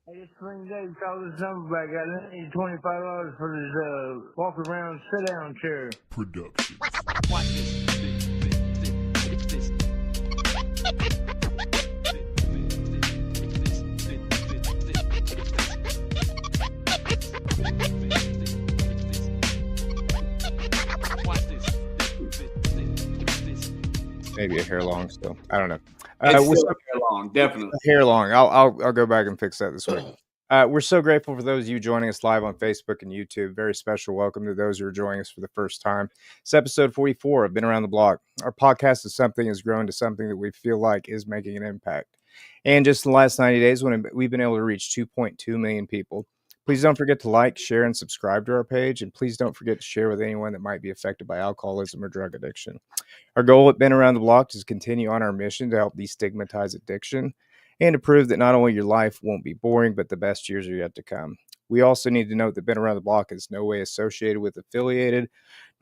Hey, it's Sling Dave. Call this number back. I need $25 for this walk around sit down chair. Productions. Watch Maybe a hair long still. I don't know. It's still hair long, definitely. Hair long. I'll go back and fix that this week. We're so grateful for those of you joining us live on Facebook and YouTube. Very special welcome to those who are joining us for the first time. It's episode 44 of Been Around the Block. Our podcast is something has grown to something that we feel like is making an impact. And just in the last 90 days, when we've been able to reach 2.2 million people. Please don't forget to like, share, and subscribe to our page. And please don't forget to share with anyone that might be affected by alcoholism or drug addiction. Our goal at Been Around the Block is to continue on our mission to help destigmatize addiction and to prove that not only your life won't be boring, but the best years are yet to come. We also need to note that Been Around the Block is no way associated with affiliated,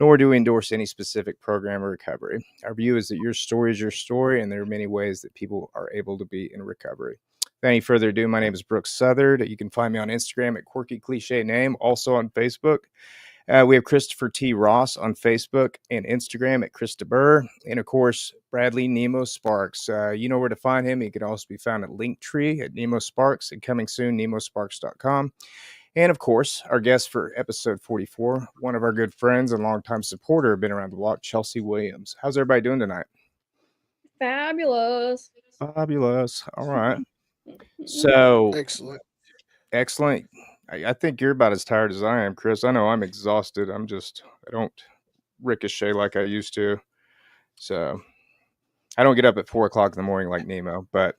nor do we endorse any specific program or recovery. Our view is that your story is your story, and there are many ways that people are able to be in recovery. Without any further ado, my name is Brooks Southard. You can find me on Instagram at Quirky Cliche Name, also on Facebook. We have Christopher T. Ross on Facebook and Instagram at Chris DeBurr. And of course, Bradley Nemo Sparks. You know where to find him. He can also be found at Linktree at Nemo Sparks and coming soon, nemosparks.com. And of course, our guest for episode 44, one of our good friends and longtime supporter, Been Around the Block, Chelsea Williams. How's everybody doing tonight? Fabulous. Fabulous. All right. So excellent. I think you're about as tired as I am, Chris. I know I'm exhausted. I don't ricochet like I used to. So I don't get up at 4 o'clock in the morning like Nemo, but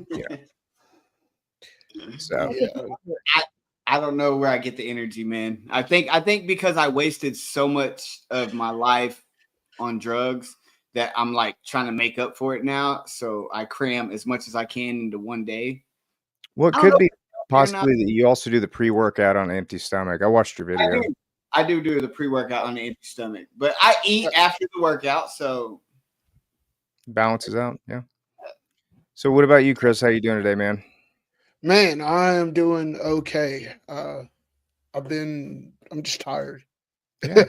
yeah. So I don't know where I get the energy, man. I think because I wasted so much of my life on drugs that I'm like trying to make up for it now. So I cram as much as I can into one day. What could be possibly that you also do the pre-workout on an empty stomach. I watched your video. I do the pre-workout on an empty stomach, but I eat after the workout, so balances out. Yeah. So what about you, Chris? How you doing today, man? Man, I am doing okay. I'm just tired. Yeah.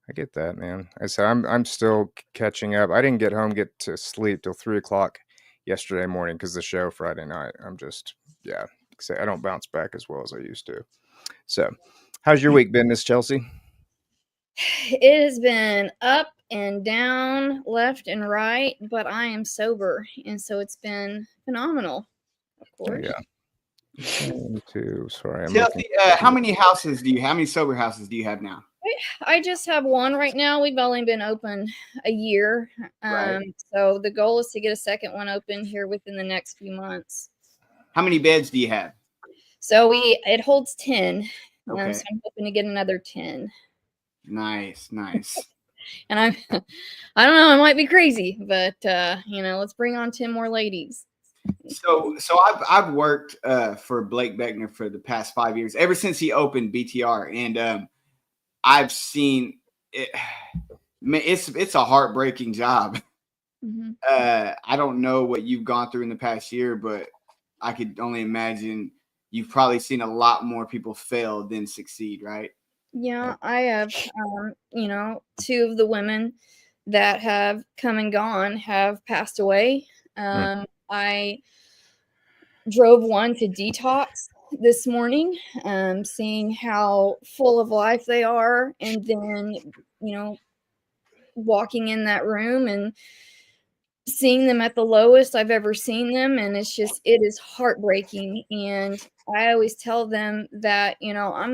I get that, man. I said I'm still catching up. I didn't get to sleep till 3 o'clock yesterday morning because the show Friday night. I don't bounce back as well as I used to. So, how's your week been, Miss Chelsea? It has been up and down, left and right, but I am sober, and so it's been phenomenal. Of course. Yeah. Sorry. Chelsea, how many sober houses do you have now? I just have one right now. We've only been open a year. Right. So the goal is to get a second one open here within the next few months. How many beds do you have? So it holds 10. Okay. So I'm hoping to get another 10. Nice. And I don't know, I might be crazy, but let's bring on 10 more ladies. So I've worked for Blake Beckner for the past 5 years, ever since he opened BTR, and I've seen it. It's a heartbreaking job. Mm-hmm. I don't know what you've gone through in the past year, but I could only imagine you've probably seen a lot more people fail than succeed, right? Yeah, I have, two of the women that have come and gone have passed away. I drove one to detox this morning, seeing how full of life they are, and then, walking in that room and seeing them at the lowest I've ever seen them. And it is heartbreaking. And I always tell them that, I'm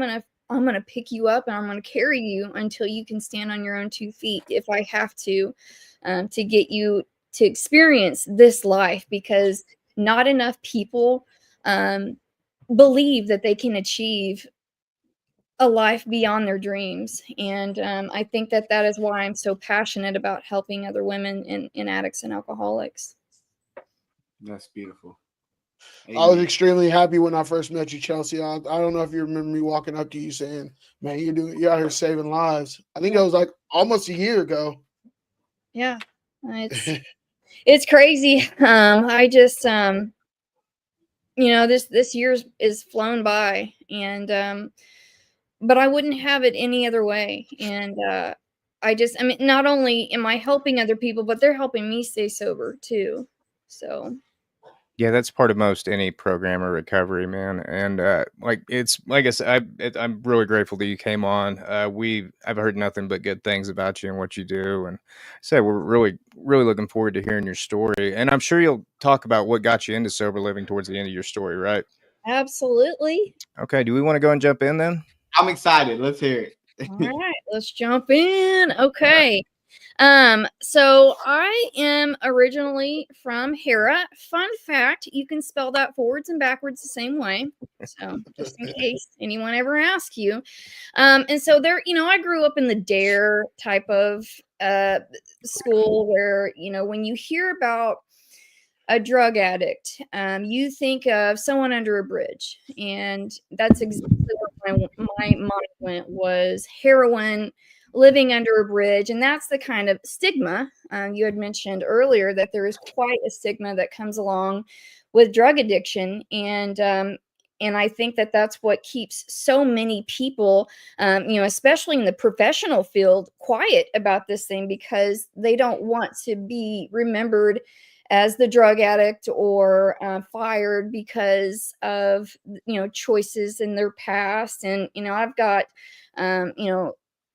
going to pick you up and I'm going to carry you until you can stand on your own 2 feet if I have to get you to experience this life, because not enough people believe that they can achieve a life beyond their dreams. And I think that is why I'm so passionate about helping other women in addicts and alcoholics. That's beautiful. I was extremely happy when I first met you, Chelsea. I don't know if you remember me walking up to you saying, man, you're out here saving lives. I think that was like almost a year ago. Yeah. It's crazy. I just, this year is flown by, and but I wouldn't have it any other way. And I mean, not only am I helping other people, but they're helping me stay sober too. So Yeah, that's part of most any program or recovery, man. And like it's like I said, I'm really grateful that you came on. I've heard nothing but good things about you and what you do, and said we're really looking forward to hearing your story. And I'm sure you'll talk about what got you into sober living towards the end of your story, right? absolutely. Okay. Do we want to go and jump in then? I'm excited. Let's hear it. All right, let's jump in. Okay. So I am originally from Hera. Fun fact, you can spell that forwards and backwards the same way. So just in case anyone ever asks you. And so there, I grew up in the DARE type of school where, when you hear about a drug addict, you think of someone under a bridge. And that's exactly where my mind went, was heroin, living under a bridge. And that's the kind of stigma you had mentioned earlier, that there is quite a stigma that comes along with drug addiction. And I think that that's what keeps so many people, especially in the professional field, quiet about this thing, because they don't want to be remembered as the drug addict or fired because of, choices in their past. And, I've got,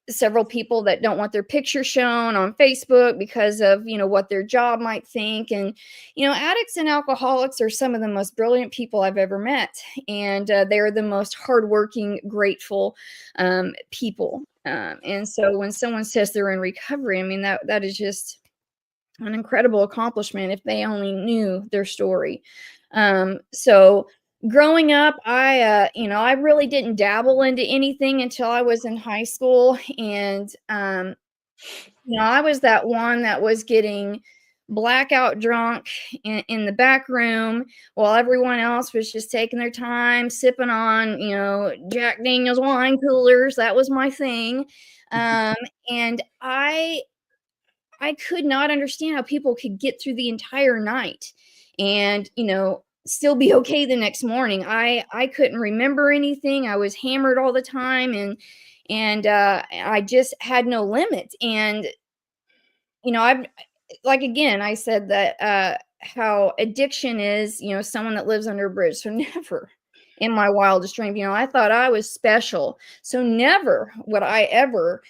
several people that don't want their picture shown on Facebook because of, what their job might think. And, addicts and alcoholics are some of the most brilliant people I've ever met. And they're the most hardworking, grateful people. And so when someone says they're in recovery, I mean, that is just an incredible accomplishment if they only knew their story. So growing up, I really didn't dabble into anything until I was in high school. And, I was that one that was getting blackout drunk in the back room while everyone else was just taking their time, sipping on, Jack Daniel's wine coolers. That was my thing. And I could not understand how people could get through the entire night and, still be okay the next morning. I couldn't remember anything. I was hammered all the time, and I just had no limit. And, I said that how addiction is, someone that lives under a bridge. So never in my wildest dream, I thought I was special. So never would I ever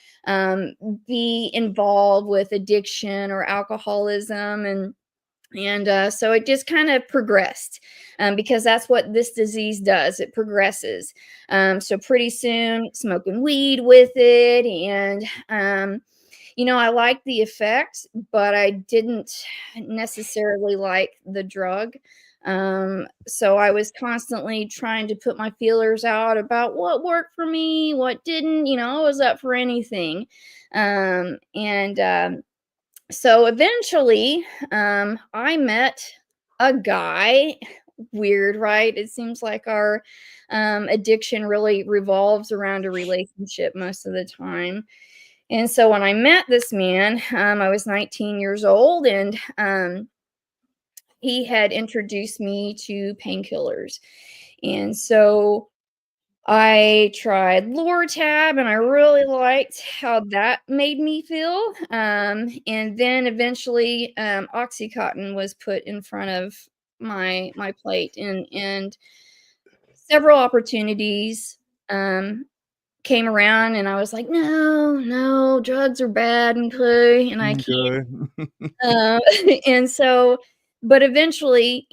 be involved with addiction or alcoholism. And so it just kind of progressed because that's what this disease does. It progresses. So pretty soon smoking weed with it. And, I liked the effect, but I didn't necessarily like the drug. So I was constantly trying to put my feelers out about what worked for me, what didn't. I was up for anything. So eventually, I met a guy. Weird, right? It seems like our addiction really revolves around a relationship most of the time. And so when I met this man, I was 19 years old, and he had introduced me to painkillers. And so I tried Lortab, and I really liked how that made me feel. And then eventually Oxycontin was put in front of my plate, and several opportunities came around, and I was like, no, drugs are bad and play, and I can't. And so, but eventually,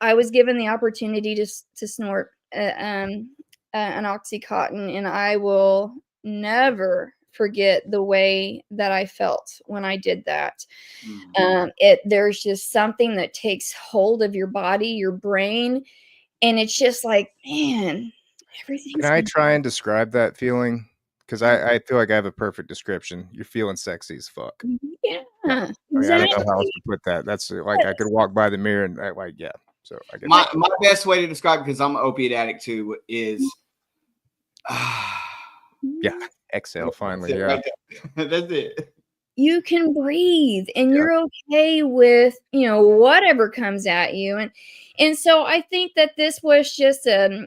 I was given the opportunity to snort an Oxycontin, and I will never forget the way that I felt when I did that. There's just something that takes hold of your body, your brain, and it's just like, man, everything's. Can I try and describe that feeling? Because I feel like I have a perfect description. You're feeling sexy as fuck. Yeah, I mean, I don't know how else to put that. That's like I could walk by the mirror and yeah. So I guess my best way to describe it, because I'm an opiate addict too, is yeah. Exhale finally. that's Yeah. it. Right there. That's it. you can breathe and Yeah. you're okay with, whatever comes at you. And so I think that this was just a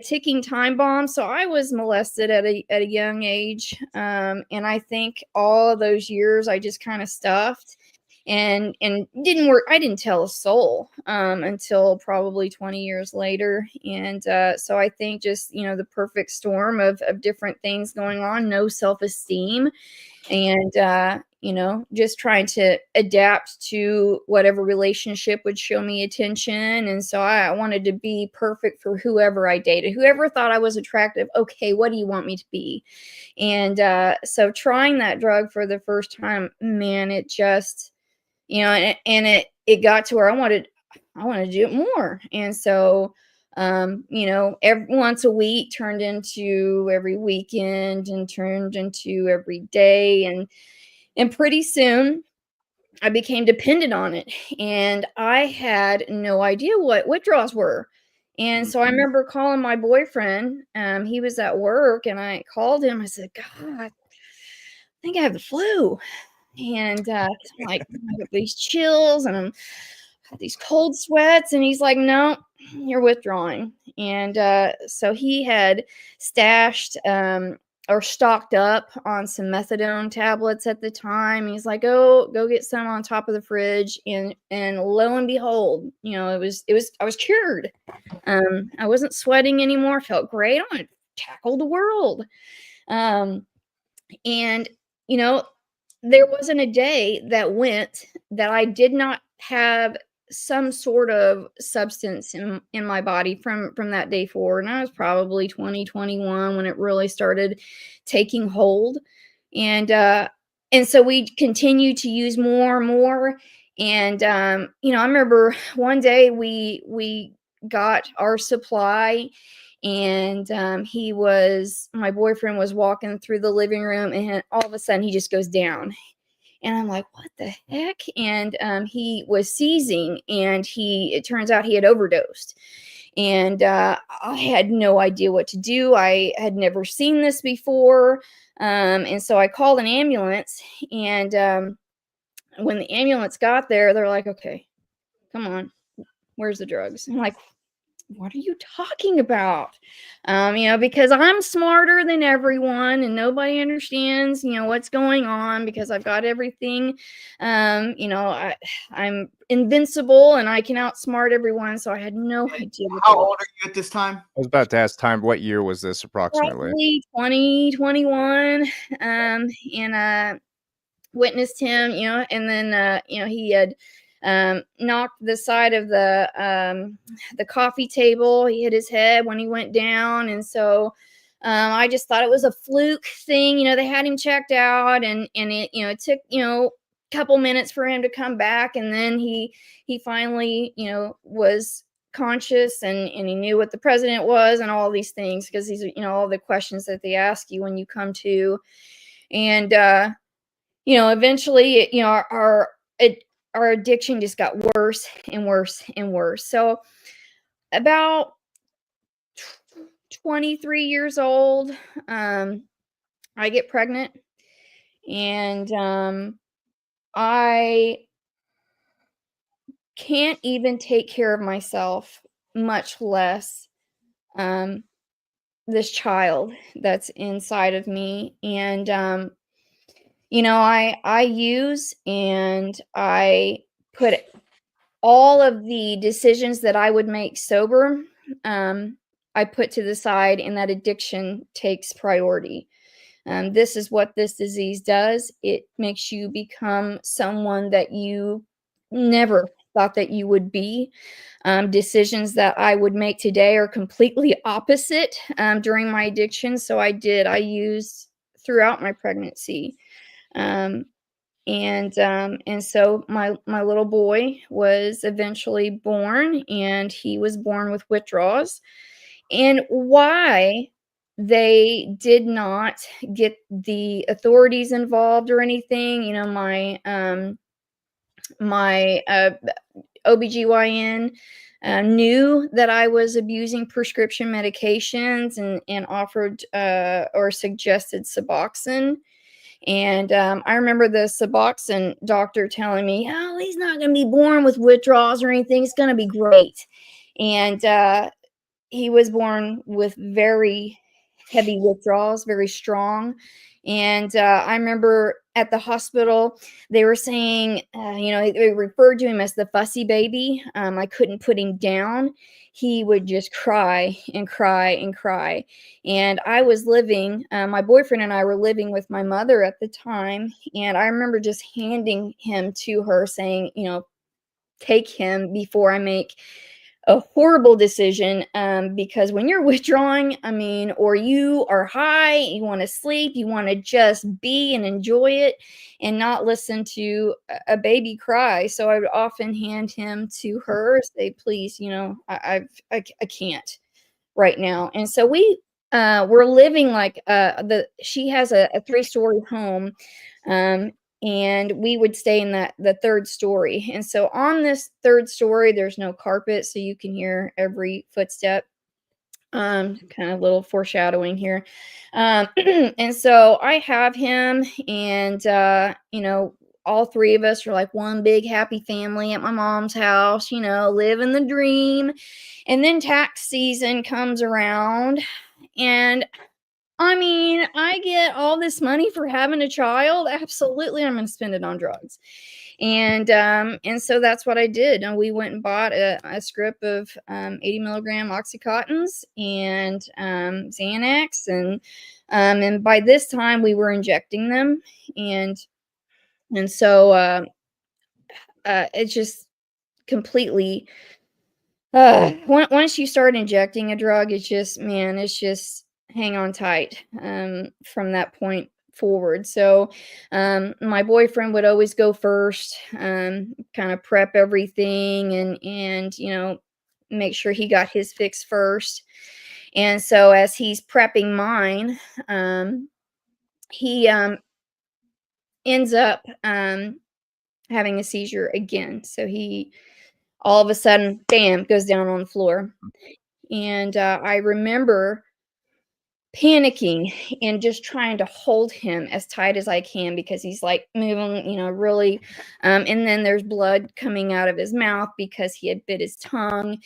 ticking time bomb. So I was molested at a young age. And I think all of those years I just kind of stuffed and didn't work. I didn't tell a soul until probably 20 years later. And so I think just, the perfect storm of different things going on, no self-esteem, and just trying to adapt to whatever relationship would show me attention. And so I wanted to be perfect for whoever I dated, whoever thought I was attractive. Okay, what do you want me to be? And so trying that drug for the first time, man, it just, and it got to where I wanted to do it more. And so every once a week turned into every weekend and turned into every day. And pretty soon I became dependent on it. And I had no idea what withdrawals were. And so I remember calling my boyfriend. He was at work and I called him. I said, God, I think I have the flu. And I'm like, I got these chills and I'm got these cold sweats. And he's like, no, you're withdrawing. And so he had stashed or stocked up on some methadone tablets at the time. He's like, oh, go get some on top of the fridge. And lo and behold, I was cured. I wasn't sweating anymore. Felt great. I wanted to tackle the world. And there wasn't a day that went that I did not have some sort of substance in my body from that day forward. And I was probably 2021 when it really started taking hold. And so we continued to use more and more. And, I remember one day we got our supply and my boyfriend was walking through the living room and all of a sudden he just goes down. And I'm like, what the heck? And he was seizing and it turns out he had overdosed. And I had no idea what to do. I had never seen this before. And so I called an ambulance. And when the ambulance got there, they're like, okay, come on, where's the drugs? I'm like, what are you talking about? Because I'm smarter than everyone and nobody understands, what's going on because I've got everything. I'm invincible and I can outsmart everyone. So I had no idea. How old are you at this time? I was about to ask time. What year was this approximately? Probably 2021. And witnessed him, and then, he had knocked the side of the coffee table. He hit his head when he went down. And so I just thought it was a fluke thing. They had him checked out and it, it took, a couple minutes for him to come back. And then he finally, was conscious and he knew what the president was and all these things because these are, all the questions that they ask you when you come to. And, eventually, our addiction just got worse and worse and worse. So about 23 years old, I get pregnant and I can't even take care of myself, much less this child that's inside of me. And I use and I put all of the decisions that I would make sober, I put to the side, and that addiction takes priority. This is what this disease does. It makes you become someone that you never thought that you would be. Decisions that I would make today are completely opposite during my addiction. So I used throughout my pregnancy. And so my little boy was eventually born, and he was born with withdrawals. And why they did not get the authorities involved or anything, my OBGYN knew that I was abusing prescription medications and offered or suggested Suboxone. And I remember the Suboxone doctor telling me, oh, he's not going to be born with withdrawals or anything. It's going to be great. And he was born with very heavy withdrawals, very strong. And I remember at the hospital, they were saying, they referred to him as the fussy baby. I couldn't put him down. He would just cry and cry and cry. And I was living, my boyfriend and I were living with my mother at the time. And I remember just handing him to her saying, take him before I make a horrible decision, because when you're withdrawing, or you are high, you want to sleep, you want to just be and enjoy it and not listen to a baby cry. So I would often hand him to her, say, please, I can't right now. And so we're living like she has a 3-story home, and we would stay in the 3rd story. And so on this 3rd story, there's no carpet, so you can hear every footstep. Kind of little foreshadowing here. And so I have him, and all 3 of us are like one big happy family at my mom's house, living the dream. And then tax season comes around, and I get all this money for having a child. Absolutely, I'm going to spend it on drugs. And so that's what I did. And we went and bought a script of 80 milligram Oxycontins and Xanax. And by this time we were injecting them. And so it's just completely, once you start injecting a drug, it's just hang on tight from that point forward. So my boyfriend would always go first, kind of prep everything and make sure he got his fix first. And so as he's prepping mine, he ends up having a seizure again. So he all of a sudden, bam, goes down on the floor. And I remember panicking and just trying to hold him as tight as I can, because he's like moving, really. And then there's blood coming out of his mouth because he had bit his tongue.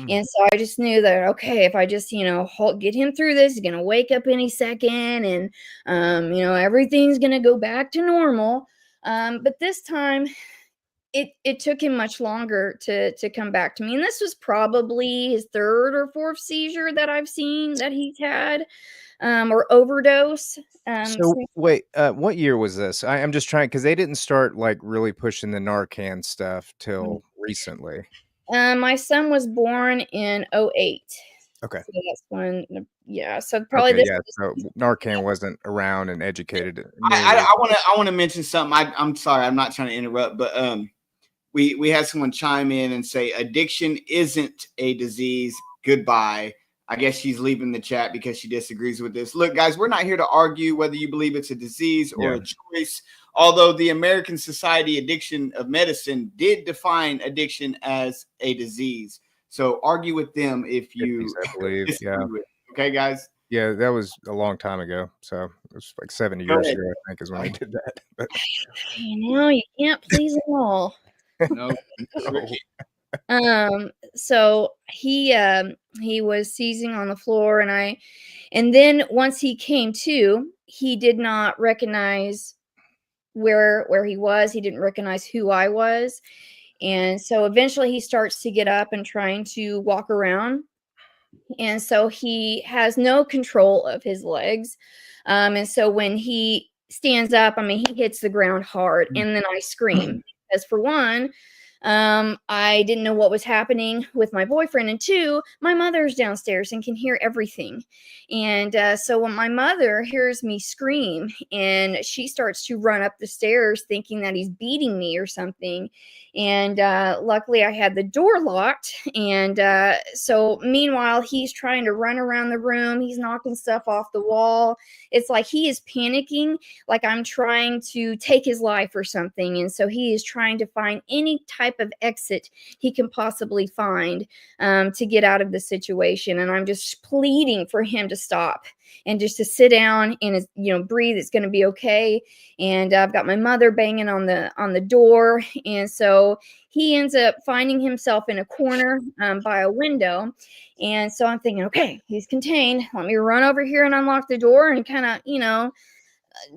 And so I just knew that, okay, if I just, get him through this, he's going to wake up any second, and, everything's going to go back to normal. But this time, it took him much longer to come back to me. And this was probably his 3rd or 4th seizure that I've seen that he's had, or overdose. So wait, what year was this? I'm just trying, because they didn't start like really pushing the Narcan stuff till recently. My son was born in 2008. Okay. So that's when, so probably so Narcan wasn't around and educated. I want to mention something. I'm sorry, I'm not trying to interrupt, but we had someone chime in and say addiction isn't a disease. Goodbye. I guess she's leaving the chat because she disagrees with this. Look, guys, we're not here to argue whether you believe it's a disease or a choice. Although the American Society Addiction of Medicine did define addiction as a disease. So argue with them if you believe. Okay, guys. Yeah, that was a long time ago. So it was like 70 years ago, I think, is when they did that. But you can't please them all. No. So he was seizing on the floor, and then once he came to, he did not recognize where he was. He didn't recognize who I was. And so eventually he starts to get up and trying to walk around. And so he has no control of his legs. And so when he stands up, he hits the ground hard, and then I scream. Because for one, I didn't know what was happening with my boyfriend, and 2, my mother's downstairs and can hear everything. And so when my mother hears me scream, and she starts to run up the stairs thinking that he's beating me or something. And luckily I had the door locked. And so meanwhile, he's trying to run around the room. He's knocking stuff off the wall. It's like he is panicking, like I'm trying to take his life or something. And so he is trying to find any type type of exit he can possibly find to get out of the situation. And I'm just pleading for him to stop and just to sit down and, breathe. It's going to be okay. And I've got my mother banging on the door. And so he ends up finding himself in a corner by a window. And so I'm thinking, okay, he's contained. Let me run over here and unlock the door and kind of,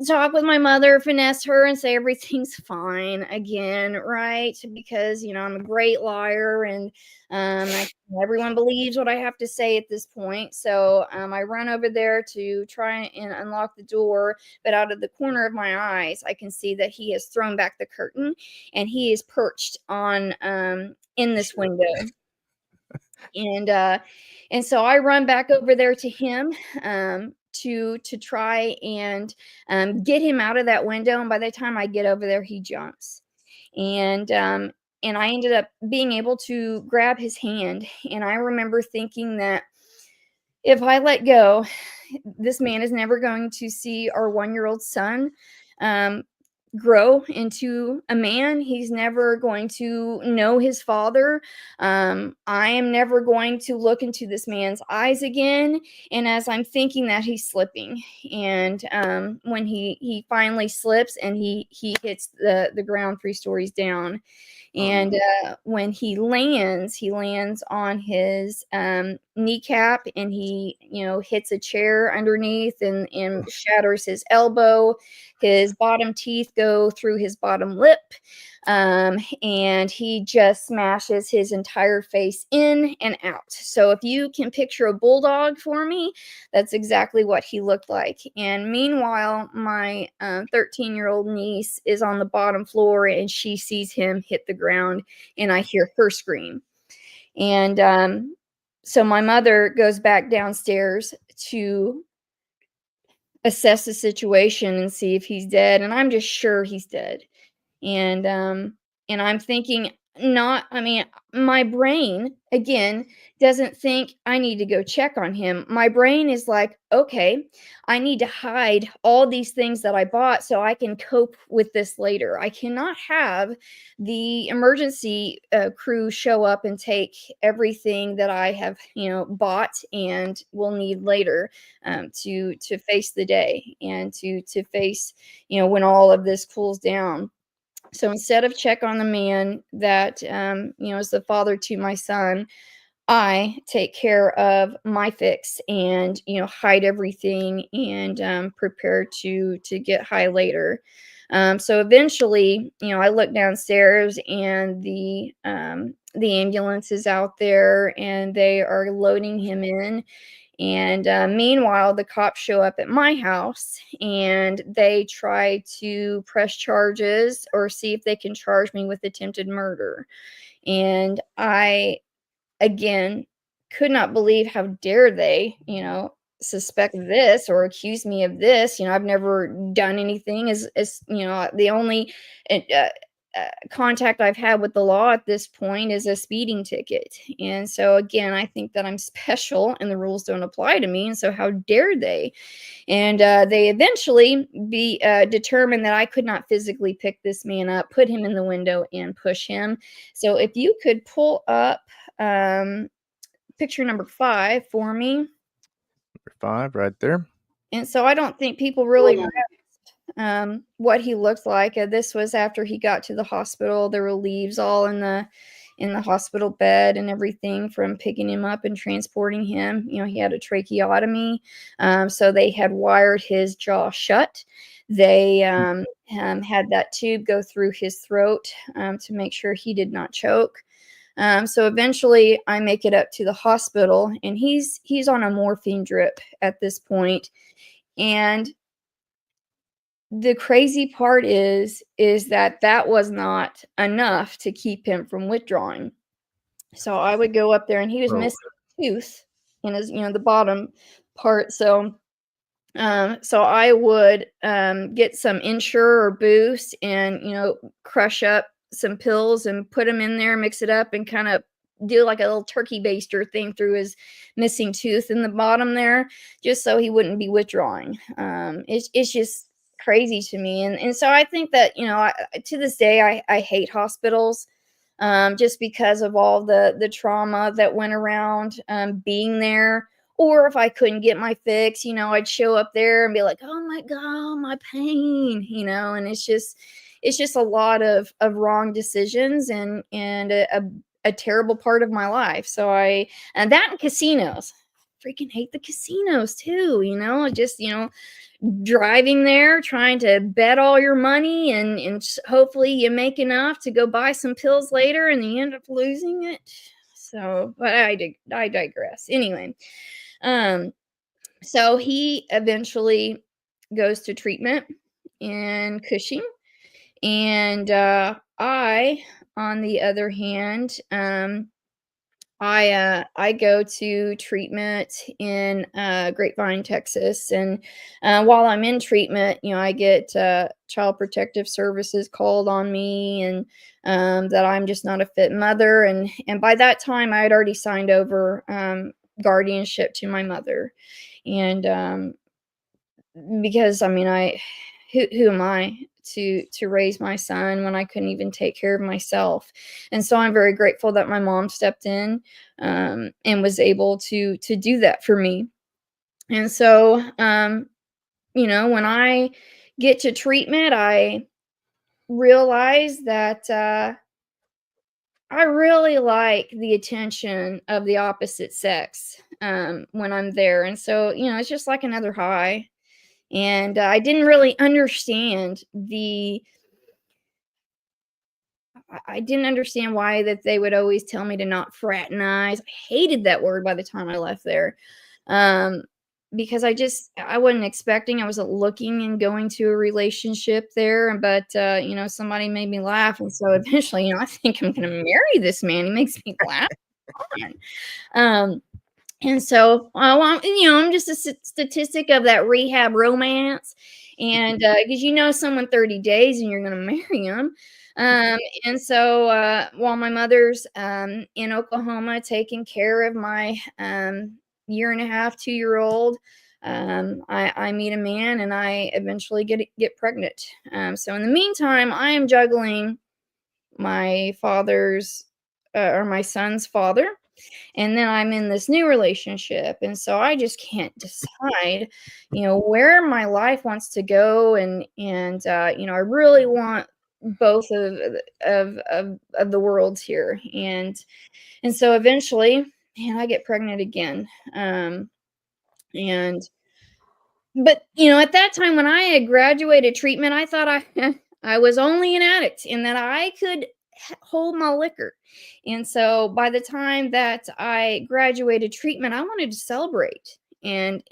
talk with my mother, finesse her, and say everything's fine again, right? Because I'm a great liar, and everyone believes what I have to say at this point. So I run over there to try and unlock the door, but out of the corner of my eyes, I can see that he has thrown back the curtain, and he is perched on in this window. And so I run back over there to him to try and get him out of that window. And by the time I get over there, he jumps. And I ended up being able to grab his hand. And I remember thinking that if I let go, this man is never going to see our 1-year-old son grow into a man. He's never going to know his father. I am never going to look into this man's eyes again. And as I'm thinking that, he's slipping, and when he finally slips and he hits the ground 3 stories down. And when he lands on his kneecap, and he, hits a chair underneath and shatters his elbow. His bottom teeth go through his bottom lip. And he just smashes his entire face in and out. So if you can picture a bulldog for me, that's exactly what he looked like. And meanwhile, my 13-year-old niece is on the bottom floor, and she sees him hit the ground, and I hear her scream. And so my mother goes back downstairs to assess the situation and see if he's dead. And I'm just sure he's dead. And I'm thinking, my brain, again, doesn't think I need to go check on him. My brain is like, okay, I need to hide all these things that I bought so I can cope with this later. I cannot have the emergency crew show up and take everything that I have, bought and will need later to face the day and to face, when all of this cools down. So instead of check on the man that, is the father to my son, I take care of my fix and, hide everything and prepare to get high later. So eventually, I look downstairs, and the ambulance is out there, and they are loading him in. And meanwhile, the cops show up at my house, and they try to press charges or see if they can charge me with attempted murder. And I, again, could not believe how dare they, suspect this or accuse me of this. I've never done anything. As the only contact I've had with the law at this point is a speeding ticket. And so again, I think that I'm special and the rules don't apply to me. And so how dare they? And they eventually determined that I could not physically pick this man up, put him in the window, and push him. So if you could pull up picture number 5 for me. Number 5 right there. And so I don't think people really what he looked like. This was after he got to the hospital. There were leaves all in the hospital bed and everything from picking him up and transporting him. He had a tracheotomy. So they had wired his jaw shut. They had that tube go through his throat to make sure he did not choke. So eventually I make it up to the hospital, and he's on a morphine drip at this point. And the crazy part is that was not enough to keep him from withdrawing. So I would go up there, and he was missing a tooth in his, the bottom part. So I would get some Ensure or Boost and, crush up some pills and put them in there, mix it up, and kind of do like a little turkey baster thing through his missing tooth in the bottom there, just so he wouldn't be withdrawing. It's just crazy to me. And so I think that, to this day, I hate hospitals. just because of all the trauma that went around being there. Or if I couldn't get my fix, I'd show up there and be like, oh my God, my pain, and it's just a lot of wrong decisions and a terrible part of my life. So and that and casinos, freaking hate the casinos too, just, driving there, trying to bet all your money and hopefully you make enough to go buy some pills later and you end up losing it. So, but I digress. Anyway, so he eventually goes to treatment in Cushing, and I, on the other hand, I go to treatment in Grapevine, Texas, and while I'm in treatment, I get Child Protective Services called on me, and that I'm just not a fit mother, and by that time I had already signed over guardianship to my mother, and because I mean who am I to raise my son when I couldn't even take care of myself? And so I'm very grateful that my mom stepped in and was able to do that for me. And so when I get to treatment, I realize that I really like the attention of the opposite sex when I'm there. And so, it's just like another high. And I didn't really understand I didn't understand why that they would always tell me to not fraternize. I hated that word by the time I left there. Because I wasn't expecting, I wasn't looking and going to a relationship there, but somebody made me laugh. And so eventually, I think I'm going to marry this man. He makes me laugh. And so, I'm just a statistic of that rehab romance. And because someone 30 days and you're going to marry him. And so while my mother's in Oklahoma taking care of my 1.5 to 2-year-old, I meet a man and I eventually get pregnant. So in the meantime, I am juggling my father's or my son's father. And then I'm in this new relationship. And so I just can't decide, where my life wants to go. And I really want both of the worlds here. And so eventually, man, I get pregnant again. But at that time when I had graduated treatment, I thought I was only an addict and that I could hold my liquor. And so by the time that I graduated treatment, I wanted to celebrate and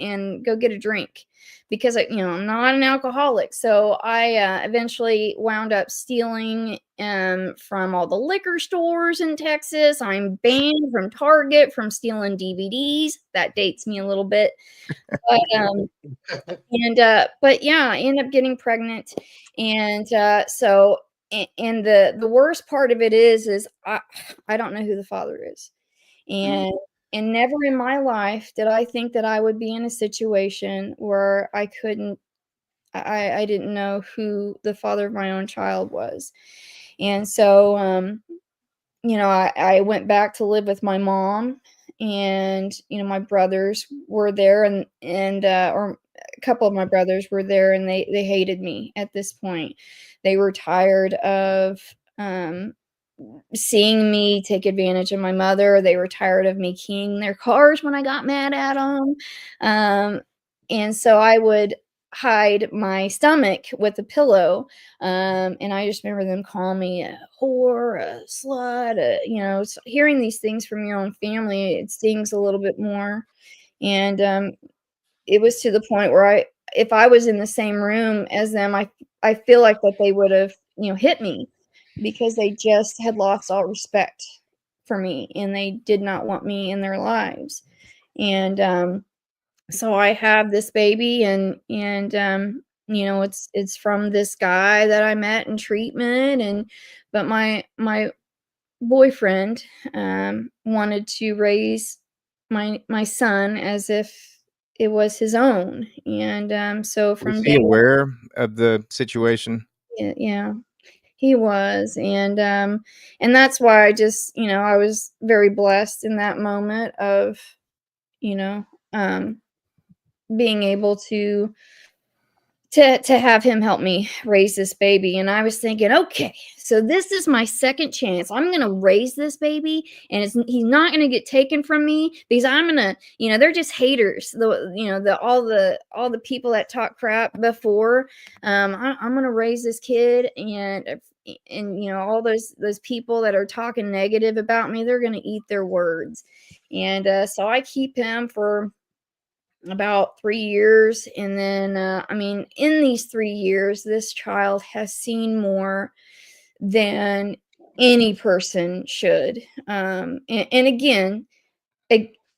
go get a drink because I'm not an alcoholic. So I eventually wound up stealing from all the liquor stores in Texas. I'm banned from Target from stealing DVDs. That dates me a little bit. But yeah, I end up getting pregnant. And so and the worst part of it is I don't know who the father is. And never in my life did I think that I would be in a situation where I didn't know who the father of my own child was. And so I went back to live with my mom, and my brothers were there, and or a couple of my brothers were there, and they hated me at this point. They were tired of seeing me take advantage of my mother. They were tired of me keying their cars when I got mad at them. And so I would hide my stomach with a pillow. And I just remember them calling me a whore, a slut, so hearing these things from your own family, it stings a little bit more. And it was to the point where if I was in the same room as them, I feel like that they would have, hit me, because they just had lost all respect for me and they did not want me in their lives. And so I have this baby, and it's from this guy that I met in treatment, but my boyfriend wanted to raise my son as if it was his own. And so from Was he aware of the situation? yeah, He was, and that's why I just, I was very blessed in that moment of, you know, um, being able to have him help me raise this baby. And I was thinking, okay, so this is my second chance. I'm gonna raise this baby, and he's not gonna get taken from me because I'm gonna, they're just haters. All the people that talk crap before. I'm gonna raise this kid, and all those people that are talking negative about me, they're gonna eat their words. And so I keep him for about 3 years, and then in these 3 years this child has seen more than any person should. And again,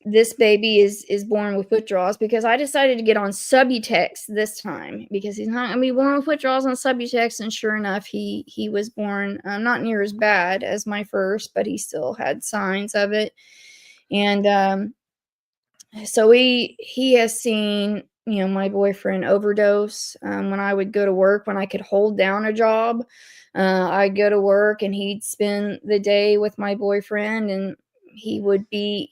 this baby is born with withdrawals because I decided to get on Subutex this time because he's not going to be born with withdrawals on Subutex. And sure enough, he was born not near as bad as my first, but he still had signs of it. And so he has seen, my boyfriend overdose. When I would go to work, when I could hold down a job, I'd go to work and he'd spend the day with my boyfriend, and he would be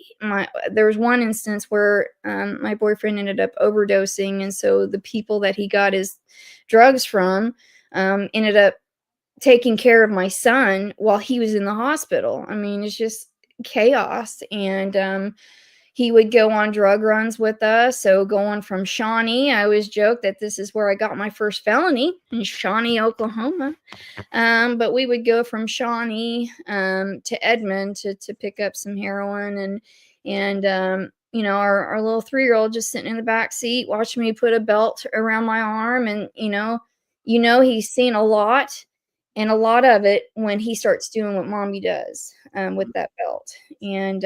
there was one instance where my boyfriend ended up overdosing, and so the people that he got his drugs from ended up taking care of my son while he was in the hospital. I mean, it's just chaos. And he would go on drug runs with us. So going from Shawnee, I always joke that this is where I got my first felony, in Shawnee, Oklahoma. But we would go from Shawnee to Edmond to pick up some heroin. And our little 3-year-old just sitting in the back seat watching me put a belt around my arm. And, he's seen a lot, and a lot of it when he starts doing what mommy does with that belt. And,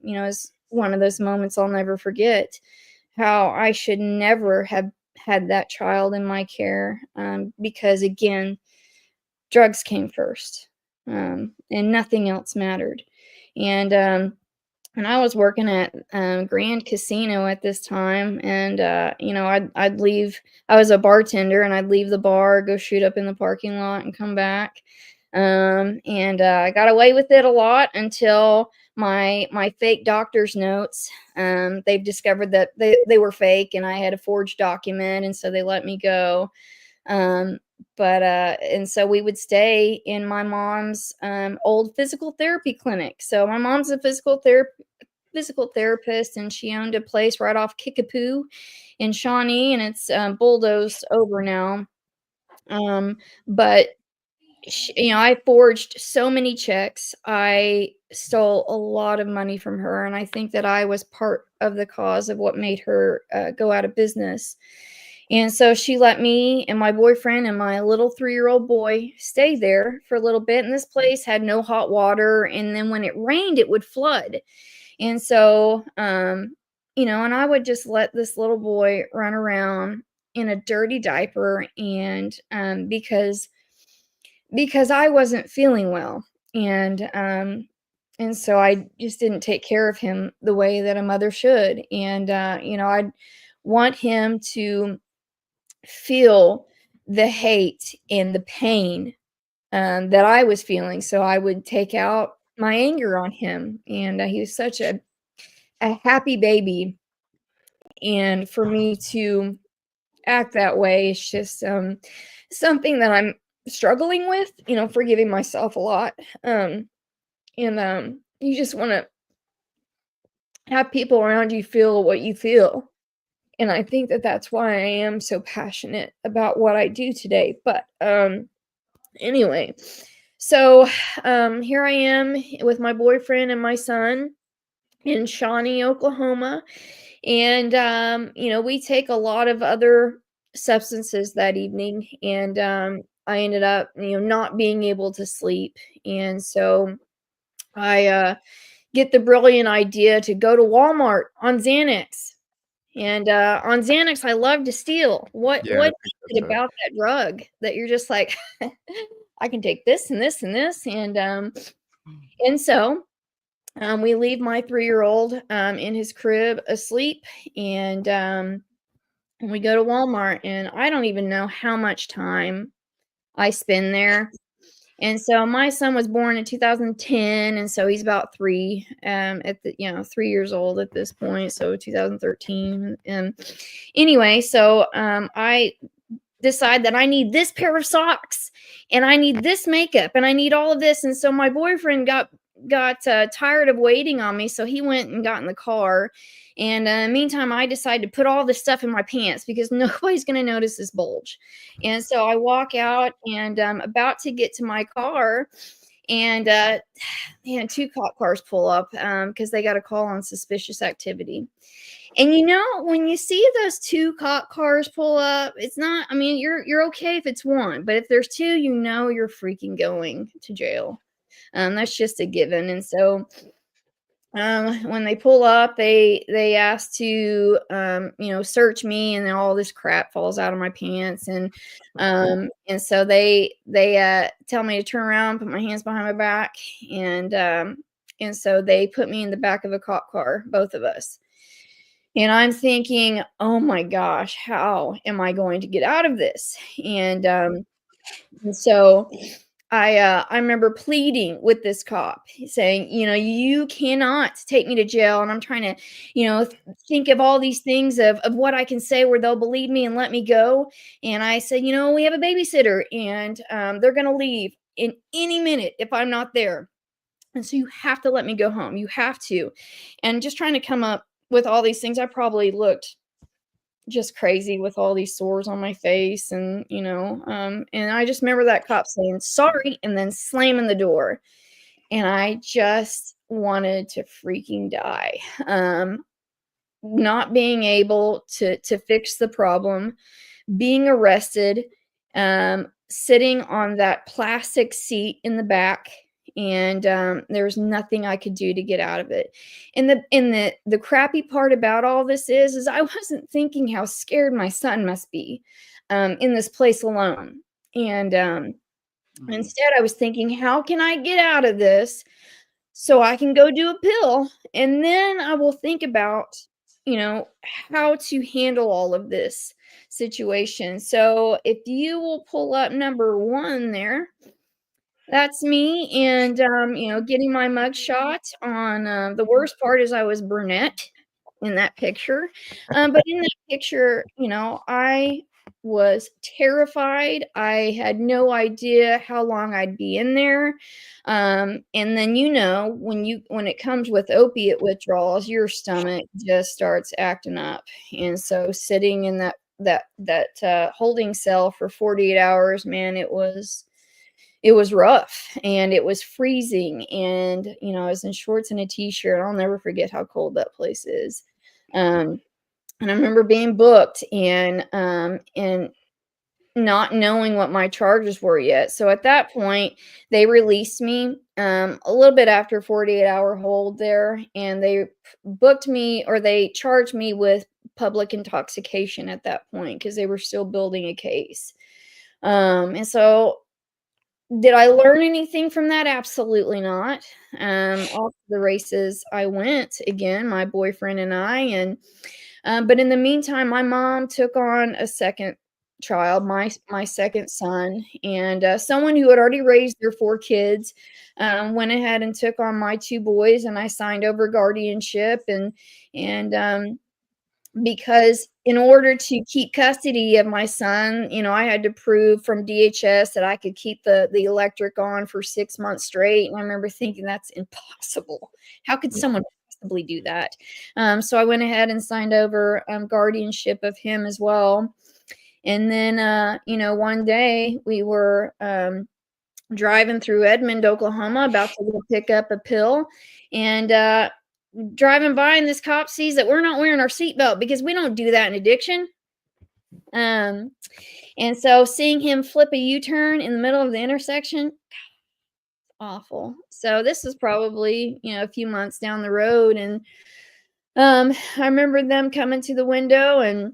it's one of those moments I'll never forget, how I should never have had that child in my care, because again, drugs came first, and nothing else mattered. And I was working at Grand Casino at this time, and I'd leave. I was a bartender, and I'd leave the bar, go shoot up in the parking lot, and come back. And I got away with it a lot until my fake doctor's notes. They've discovered that they were fake, and I had a forged document, and so they let me go. And so we would stay in my mom's old physical therapy clinic. So my mom's a physical therapist, and she owned a place right off Kickapoo in Shawnee, and it's bulldozed over now. But I forged so many checks. I stole a lot of money from her, and I think that I was part of the cause of what made her go out of business. And so she let me and my boyfriend and my little 3-year-old boy stay there for a little bit. And this place had no hot water, and then when it rained, it would flood. And so, and I would just let this little boy run around in a dirty diaper, and because I wasn't feeling well. And so I just didn't take care of him the way that a mother should. And I'd want him to feel the hate and the pain that I was feeling. So I would take out my anger on him. And he was such a happy baby. And for me to act that way, it's just something that I'm struggling with, forgiving myself a lot. And you just want to have people around you feel what you feel. And I think that that's why I am so passionate about what I do today. But anyway, so here I am with my boyfriend and my son in Shawnee, Oklahoma. And, we take a lot of other substances that evening. And I ended up, not being able to sleep. And so I get the brilliant idea to go to Walmart on Xanax. And on Xanax, I love to steal. What Yeah, is it about that drug that you're just like, I can take this and this and this? And so we leave my 3-year-old in his crib asleep, and we go to Walmart, and I don't even know how much time I spend there. And so my son was born in 2010, and so he's about 3, at the 3 years old at this point. So 2013. Anyway, so I decide that I need this pair of socks, and I need this makeup, and I need all of this. And so my boyfriend got tired of waiting on me, so he went and got in the car. And meantime, I decided to put all this stuff in my pants because nobody's going to notice this bulge. And so I walk out, and I'm about to get to my car, and man, 2 cop cars pull up because they got a call on suspicious activity. And when you see those 2 cop cars pull up, it's not, I mean, you're okay if it's 1, but if there's 2, you're freaking going to jail. That's just a given. And so when they pull up, they ask to search me, and then all this crap falls out of my pants. And so they tell me to turn around, put my hands behind my back, and so they put me in the back of a cop car, both of us. And I'm thinking, oh my gosh, how am I going to get out of this? And so I remember pleading with this cop, saying, you cannot take me to jail. And I'm trying to, think of all these things of what I can say where they'll believe me and let me go. And I said, we have a babysitter, and they're going to leave in any minute if I'm not there. And so you have to let me go home. You have to. And just trying to come up with all these things. I probably looked just crazy with all these sores on my face, and and I just remember that cop saying sorry and then slamming the door, and I just wanted to freaking die. Not being able to fix the problem, being arrested, sitting on that plastic seat in the back, and there was nothing I could do to get out of it. And the crappy part about all this is I wasn't thinking how scared my son must be in this place alone. And instead I was thinking, how can I get out of this so I can go do a pill, and then I will think about how to handle all of this situation. So if you will pull up number 1 there, that's me. And getting my mug shot on. The worst part is I was brunette in that picture, but in that picture, I was terrified. I had no idea how long I'd be in there. And then when it comes with opiate withdrawals, your stomach just starts acting up. And so sitting in that holding cell for 48 hours, man, it was rough, and it was freezing, and I was in shorts and a t-shirt. I'll never forget how cold that place is. And I remember being booked and not knowing what my charges were yet. So at that point, they released me a little bit after 48-hour hold there, and they booked me, or they charged me with public intoxication at that point because they were still building a case. And so did I learn anything from that? Absolutely not. Off the races I went again, my boyfriend and I, and but in the meantime, my mom took on a second child, my second son, and someone who had already raised their 4 kids went ahead and took on my 2 boys, and I signed over guardianship, and because in order to keep custody of my son, I had to prove from DHS that I could keep the electric on for 6 months straight. And I remember thinking, that's impossible. How could someone possibly do that? So I went ahead and signed over guardianship of him as well. And then, one day we were driving through Edmond, Oklahoma, about to go pick up a pill, and driving by, and this cop sees that we're not wearing our seatbelt because we don't do that in addiction. And so seeing him flip a U-turn in the middle of the intersection, awful. So this was probably, a few months down the road. And I remember them coming to the window and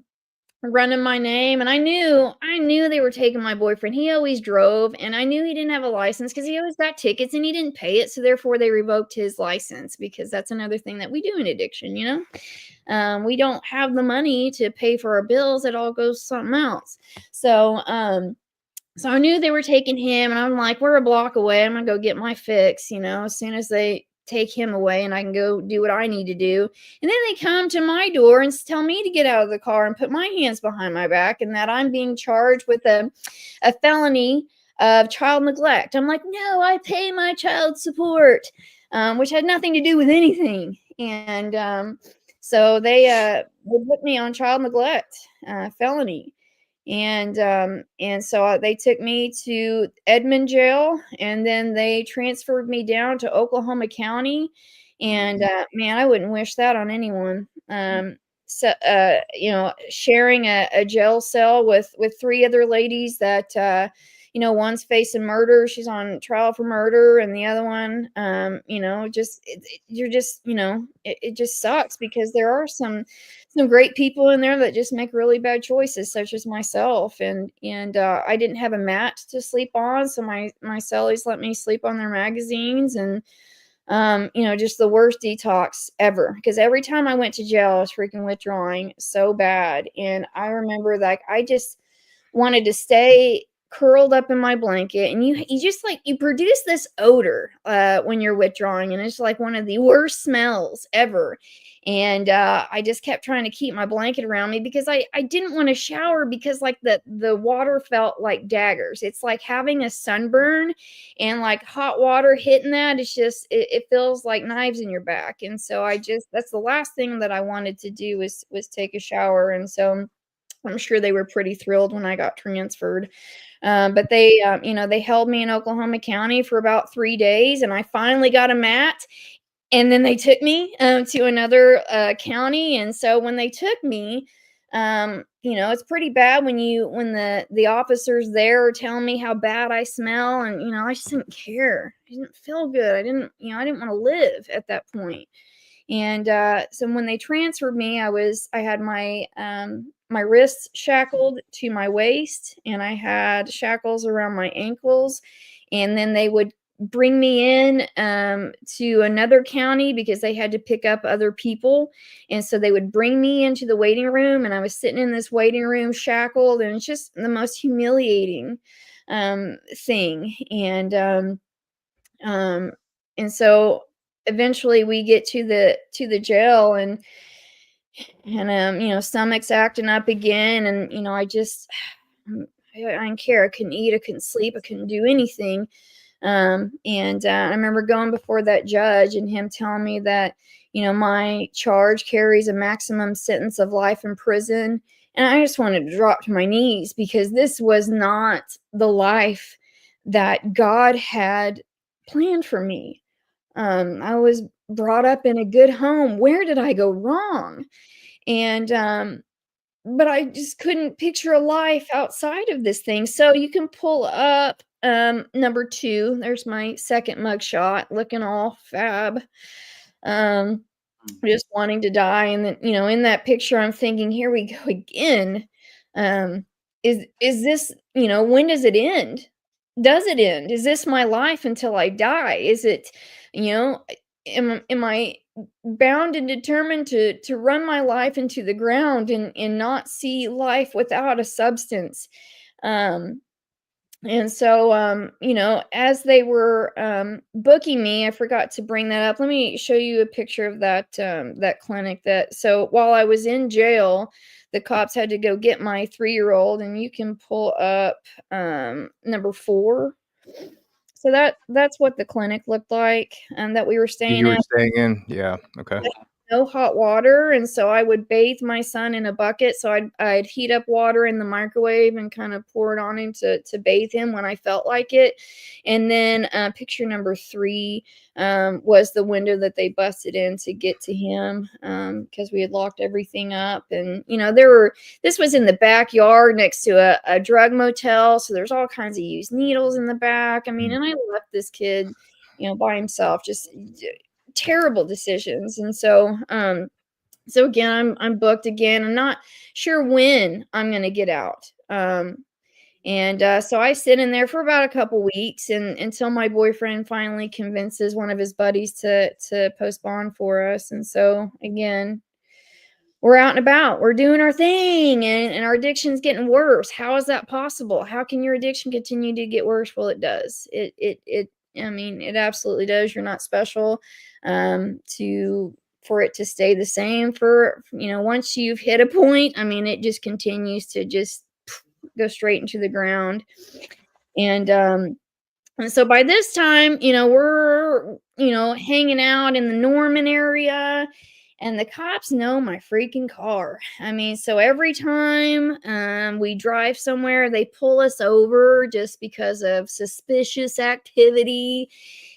running my name, and I knew they were taking my boyfriend. He always drove, and I knew he didn't have a license because he always got tickets and he didn't pay it, so therefore they revoked his license, because that's another thing that we do in addiction. We don't have the money to pay for our bills. It all goes to something else. So So I knew they were taking him, and I'm like, we're a block away. I'm gonna go get my fix, as soon as they take him away and I can go do what I need to do. And then they come to my door and tell me to get out of the car and put my hands behind my back and that I'm being charged with a felony of child neglect. I'm like, no, I pay my child support, which had nothing to do with anything. And so they put me on child neglect felony. And so they took me to Edmond jail, and then they transferred me down to Oklahoma County. And man, I wouldn't wish that on anyone. So sharing a jail cell with three other ladies that one's facing murder, she's on trial for murder, and the other one it just sucks because there are some great people in there that just make really bad choices, such as myself. And I didn't have a mat to sleep on, so my cellies let me sleep on their magazines. And just the worst detox ever, because every time I went to jail I was freaking withdrawing so bad. And I remember, like, I just wanted to stay curled up in my blanket, and you just, like, you produce this odor when you're withdrawing, and it's like one of the worst smells ever. And I just kept trying to keep my blanket around me because I didn't want to shower, because, like, the water felt like daggers. It's like having a sunburn, and like hot water hitting that, it's just it feels like knives in your back. And so that's the last thing that I wanted to do was take a shower. And so I'm sure they were pretty thrilled when I got transferred. But they held me in Oklahoma County for about 3 days, and I finally got a mat. And then they took me to another county. And so when they took me, it's pretty bad when the officers there are telling me how bad I smell, and I just didn't care. I didn't feel good. I didn't want to live at that point. And so when they transferred me, I had my wrists shackled to my waist, and I had shackles around my ankles. And then they would bring me in to another county because they had to pick up other people. And so they would bring me into the waiting room, and I was sitting in this waiting room shackled, and it's just the most humiliating thing. And so eventually we get to the jail, and stomach's acting up again. And I didn't care. I couldn't eat, I couldn't sleep, I couldn't do anything. I remember going before that judge and him telling me that, my charge carries a maximum sentence of life in prison. And I just wanted to drop to my knees, because this was not the life that God had planned for me. I was brought up in a good home. Where did I go wrong? And but I just couldn't picture a life outside of this thing. So you can pull up number 2. There's my second mugshot, looking all fab. Just wanting to die. And then, in that picture, I'm thinking, here we go again. Is this, when does it end? Does it end? Is this my life until I die? Is it, am I bound and determined to run my life into the ground and not see life without a substance? And so, as they were booking me, I forgot to bring that up. Let me show you a picture of that clinic. So while I was in jail, the cops had to go get my 3-year-old, and you can pull up number 4. So that's what the clinic looked like, that we were staying You were at. staying in? Yeah. Okay. No hot water, and so I would bathe my son in a bucket. So I'd heat up water in the microwave and kind of pour it on him to bathe him when I felt like it. And then picture number 3 was the window that they busted in to get to him, because we had locked everything up. And this was in the backyard next to a drug motel, so there's all kinds of used needles in the back. I mean, and I left this kid by himself, just terrible decisions. And so again, I'm booked again. I'm not sure when I'm going to get out. So I sit in there for about a couple weeks, and until my boyfriend finally convinces one of his buddies to post bond for us. And so again, we're out and about, we're doing our thing, and our addiction's getting worse. How is that possible? How can your addiction continue to get worse? Well, it does. I mean, it absolutely does. You're not special for it to stay the same for, once you've hit a point, I mean, it just continues to just go straight into the ground. And so by this time, we're, hanging out in the Norman area, and the cops know my freaking car. I mean, so every time we drive somewhere, they pull us over just because of suspicious activity.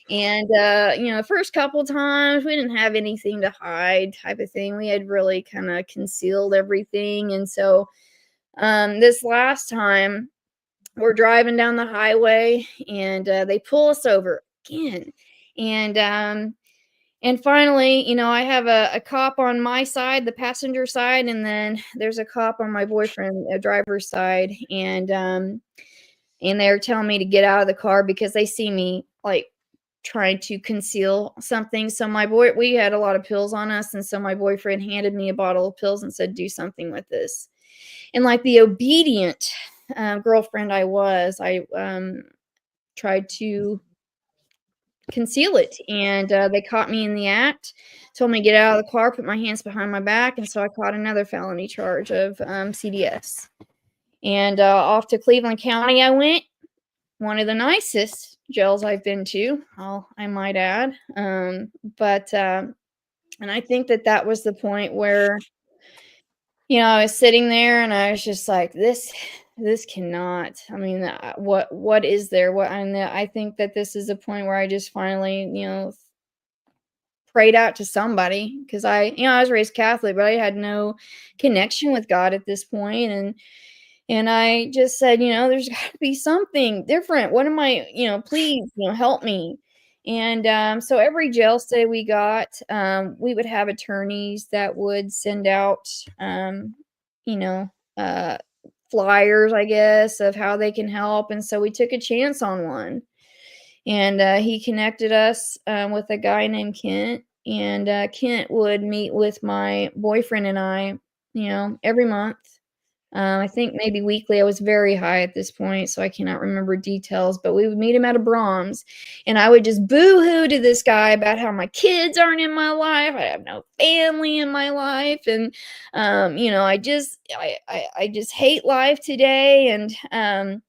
And, the first couple times we didn't have anything to hide, type of thing. We had really kind of concealed everything. And so this last time we're driving down the highway, and they pull us over again. And finally, I have a cop on my side, the passenger side, and then there's a cop on my boyfriend, a driver's side. And they're telling me to get out of the car because they see me like trying to conceal something. So we had a lot of pills on us. And so my boyfriend handed me a bottle of pills and said, do something with this. And like the obedient girlfriend I was, I tried to conceal it, and they caught me in the act, told me to get out of the car, put my hands behind my back, and so I caught another felony charge of CDS. And off to Cleveland County I went, one of the nicest jails I've been to, I might add. And I think that was the point where, I was sitting there and I was just like, this cannot, I mean, what is there? I think that this is a point where I just finally, prayed out to somebody, because I was raised Catholic, but I had no connection with God at this point. And I just said, there's got to be something different. What am I, please, help me. And so every jail stay we got, we would have attorneys that would send out, flyers, I guess, of how they can help. And so we took a chance on one. And he connected us with a guy named Kent. And Kent would meet with my boyfriend and I, every month. I think maybe weekly. I was very high at this point, so I cannot remember details, but we would meet him at a Brahms, and I would just boo-hoo to this guy about how my kids aren't in my life. I have no family in my life. And, I just hate life today. And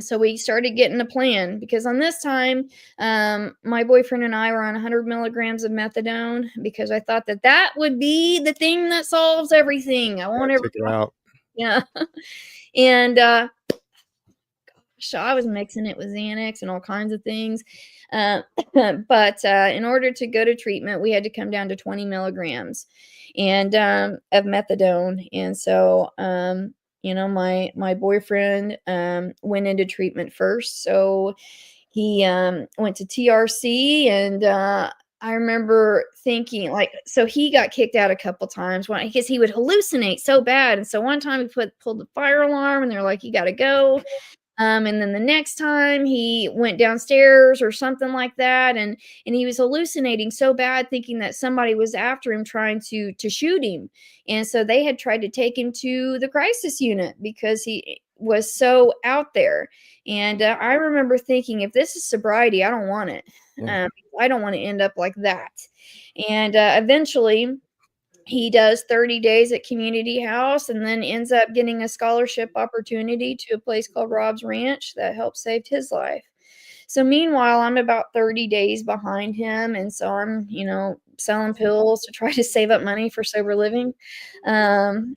so we started getting a plan, because on this time, my boyfriend and I were on 100 milligrams of methadone, because I thought that would be the thing that solves everything. I won't ever Figure out. Yeah. And I was mixing it with Xanax and all kinds of things. But in order to go to treatment, we had to come down to 20 milligrams and of methadone. And so my boyfriend went into treatment first. So he went to TRC, and I remember thinking, so he got kicked out a couple times because he would hallucinate so bad. And so one time he pulled the fire alarm, and they're like, you got to go. And then the next time he went downstairs or something like that. And he was hallucinating so bad, thinking that somebody was after him trying to shoot him. And so they had tried to take him to the crisis unit because he was so out there. And I remember thinking, if this is sobriety, I don't want it. Yeah. I don't want to end up like that. And eventually he does 30 days at Community House, and then ends up getting a scholarship opportunity to a place called Rob's Ranch that helped save his life. So meanwhile, I'm about 30 days behind him. And so I'm, selling pills to try to save up money for sober living. So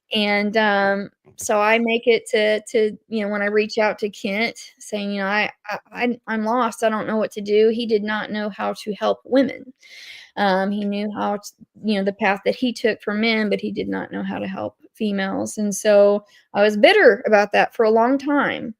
I make it to when I reach out to Kent saying, I'm lost. I don't know what to do. He did not know how to help women. He knew how to, the path that he took for men, but he did not know how to help females. And so I was bitter about that for a long time.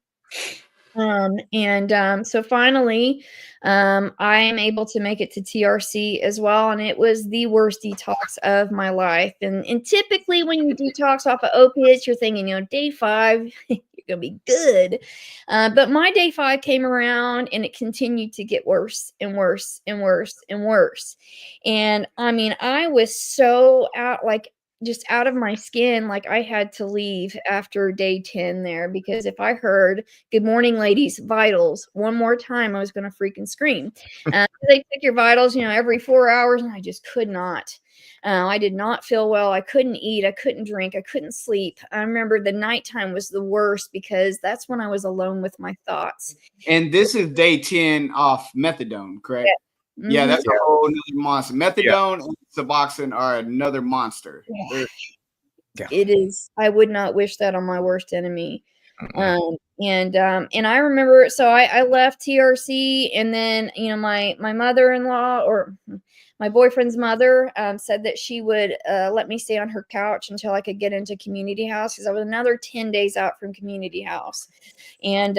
So finally, I am able to make it to TRC as well. And it was the worst detox of my life. And typically when you detox off of opiates, you're thinking, day 5, you're going to be good. But my day 5 came around, and it continued to get worse and worse and worse and worse. And I mean, I was so out, just out of my skin. Like I had to leave after day 10 there, because if I heard "Good morning, ladies, vitals" one more time, I was going to freaking scream. They take your vitals, every 4 hours, and I just could not. I did not feel well. I couldn't eat. I couldn't drink. I couldn't sleep. I remember the nighttime was the worst, because that's when I was alone with my thoughts. And this is day 10 off methadone, correct? Yeah. Yeah, Mhm. that's a whole another monster. Methadone and Suboxone are another monster. Yeah. Yeah. It is. I would not wish that on my worst enemy. And I remember, so I left TRC, and then my mother-in-law, or my boyfriend's mother, said that she would let me stay on her couch until I could get into community house, because I was another 10 days out from community house. And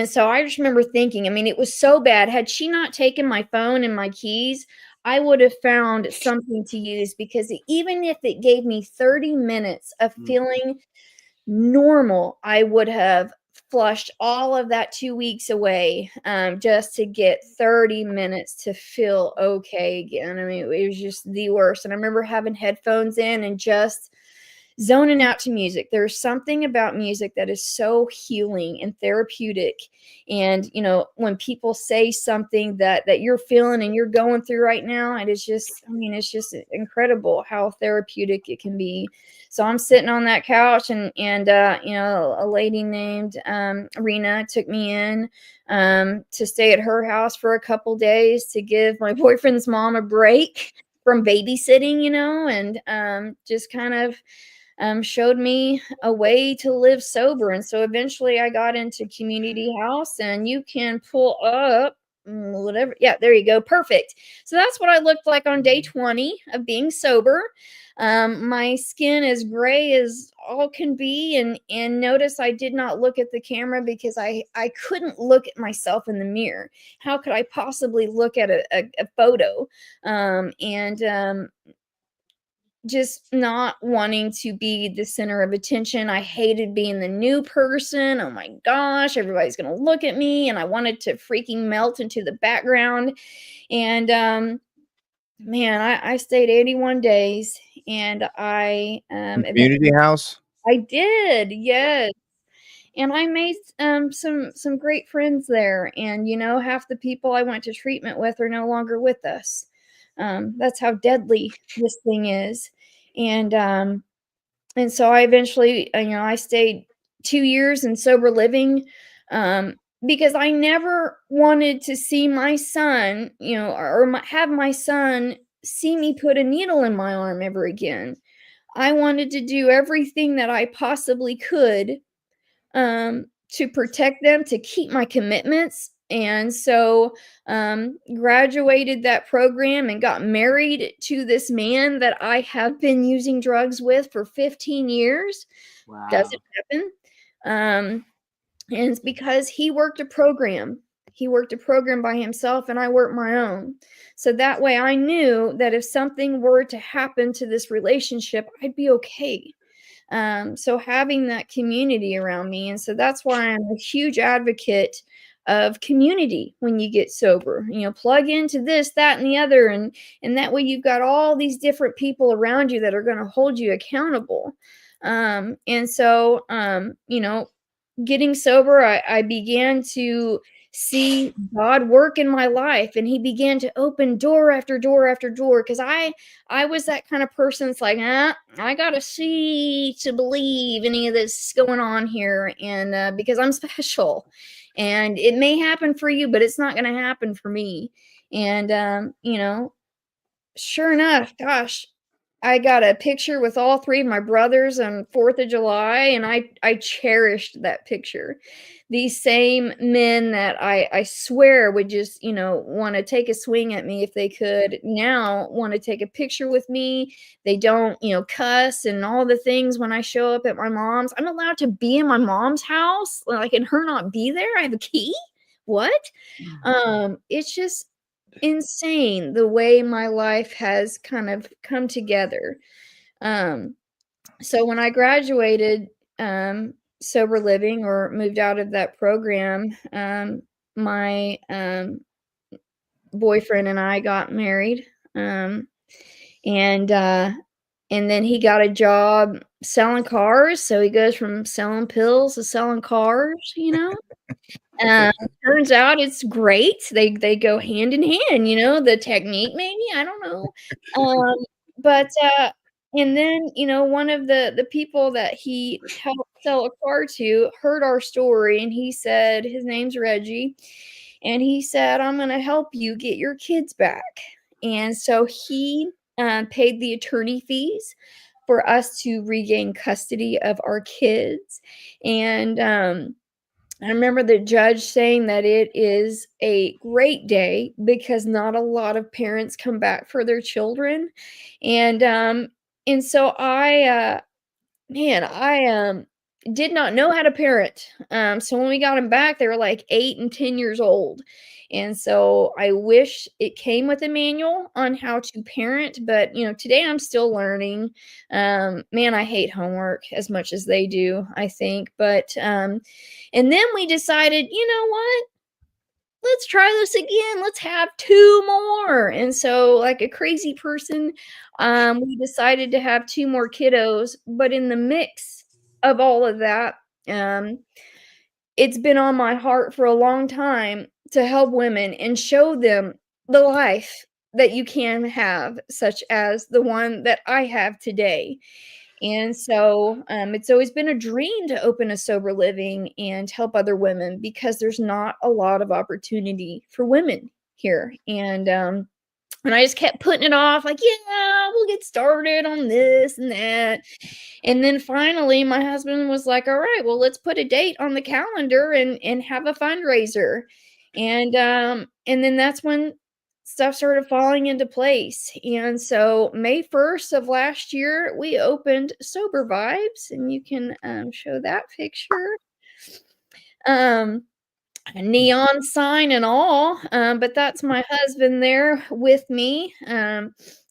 so I just remember thinking, I mean, it was so bad. Had she not taken my phone and my keys, I would have found something to use, because even if it gave me 30 minutes of feeling normal, I would have flushed all of that 2 weeks away, just to get 30 minutes to feel okay again. I mean, it was just the worst. And I remember having headphones in and just zoning out to music. There's something about music that is so healing and therapeutic. And when people say something that you're feeling and you're going through right now, and it's just incredible how therapeutic it can be. So I'm sitting on that couch, and a lady named Rena took me in to stay at her house for a couple days to give my boyfriend's mom a break from babysitting, and just kind of showed me a way to live sober. And so eventually I got into community house, and you can pull up whatever. Yeah, there you go. Perfect. So that's what I looked like on day 20 of being sober. My skin as gray as all can be. And notice I did not look at the camera, because I couldn't look at myself in the mirror. How could I possibly look at a photo? Just not wanting to be the center of attention. I hated being the new person. Oh my gosh, everybody's going to look at me. And I wanted to freaking melt into the background. And man, I stayed 81 days, and Community house. I did, yes. And I made some great friends there. And half the people I went to treatment with are no longer with us. That's how deadly this thing is. And so I eventually, I stayed 2 years in sober living, because I never wanted to see my son, have my son see me put a needle in my arm ever again. I wanted to do everything that I possibly could to protect them, to keep my commitments. And so graduated that program and got married to this man that I have been using drugs with for 15 years. Wow. Doesn't happen. And it's because he worked a program. He worked a program by himself, and I worked my own. So that way I knew that if something were to happen to this relationship, I'd be okay. So having that community around me. And so that's why I'm a huge advocate of community when you get sober. Plug into this, that, and the other. And that way you've got all these different people around you that are going to hold you accountable. And so, getting sober, I began to see God work in my life, and he began to open door after door after door, because I was that kind of person that's like, I gotta see to believe any of this going on here, and because I'm special, and it may happen for you, but it's not going to happen for me. And sure enough, gosh, I got a picture with all three of my brothers on 4th of July, and I cherished that picture. These same men that I swear would just, want to take a swing at me if they could, now want to take a picture with me. They don't, cuss and all the things when I show up at my mom's. I'm allowed to be in my mom's house, like, and her not be there. I have a key. What? It's just insane the way my life has kind of come together. So when I graduated sober living, or moved out of that program, my boyfriend and I got married, and and then he got a job selling cars. So he goes from selling pills to selling cars, you know. Turns out it's great. They go hand in hand, you know, the technique maybe, I don't know. But and then, you know, one of the people that he helped sell a car to heard our story, and he said, his name's Reggie, and he said, "I'm going to help you get your kids back." And so he paid the attorney fees for us to regain custody of our kids. And I remember the judge saying that it is a great day because not a lot of parents come back for their children. And so I did not know how to parent. So when we got them back, they were like 8 and 10 years old. And so I wish it came with a manual on how to parent, but you know, today I'm still learning. Man, I hate homework as much as they do, I think. But and then we decided, you know what? Let's try this again. Let's have 2 more. And so, like a crazy person, we decided to have 2 more kiddos. But in the mix of all of that, it's been on my heart for a long time to help women and show them the life that you can have, such as the one that I have today. And so it's always been a dream to open a sober living and help other women because there's not a lot of opportunity for women here. And I just kept putting it off, like, yeah, we'll get started on this and that. And then finally, my husband was like, all right, well, let's put a date on the calendar and have a fundraiser. And then that's when stuff started falling into place. And so May 1st of last year, we opened Sober Vibes, and you can show that picture. A neon sign and all, but that's my husband there with me.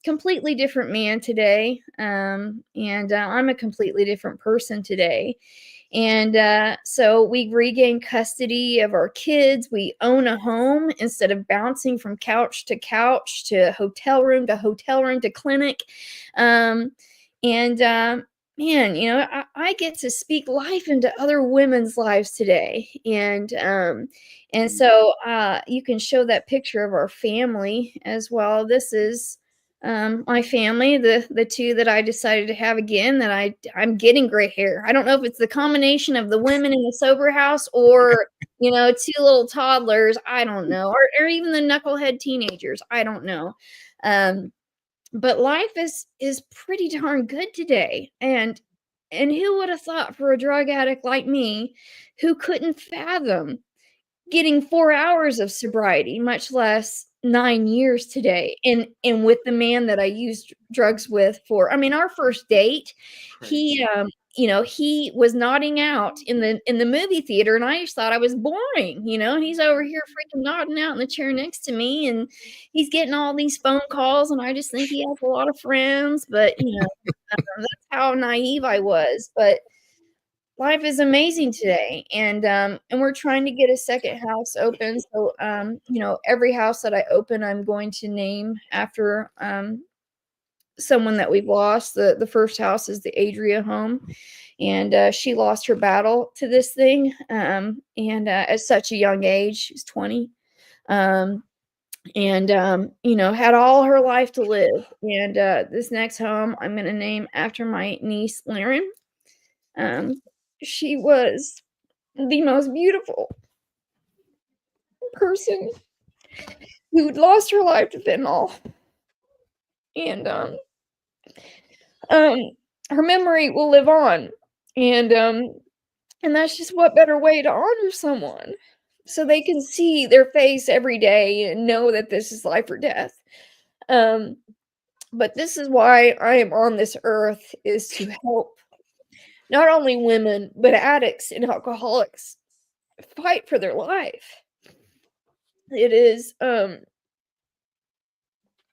Completely different man today, and I'm a completely different person today. And so we regained custody of our kids. We own a home instead of bouncing from couch to hotel room to clinic. And man, you know, I get to speak life into other women's lives today. And so you can show that picture of our family as well. This is my family, the 2 that I decided to have again, that I'm getting gray hair. I don't know if it's the combination of the women in the sober house or, you know, 2 little toddlers. I don't know. Or even the knucklehead teenagers. I don't know. But life is pretty darn good today. And who would have thought, for a drug addict like me, who couldn't fathom getting 4 hours of sobriety, much less 9 years today, and with the man that I used drugs with for, I mean, our first date, he you know, he was nodding out in the movie theater, and I just thought I was boring, you know. He's over here freaking nodding out in the chair next to me, and he's getting all these phone calls, and I just think he has a lot of friends. But you know, that's how naive I was. But life is amazing today, and we're trying to get a second house open. So you know, every house that I open, I'm going to name after someone that we've lost. The first house is the Adria home, and she lost her battle to this thing, and at such a young age. She was 20, and you know, had all her life to live. And this next home I'm going to name after my niece Lauren. She was the most beautiful person who'd lost her life to fentanyl. And her memory will live on. And that's just, what better way to honor someone, so they can see their face every day and know that this is life or death. But this is why I am on this earth, is to help not only women, but addicts and alcoholics fight for their life. It is, you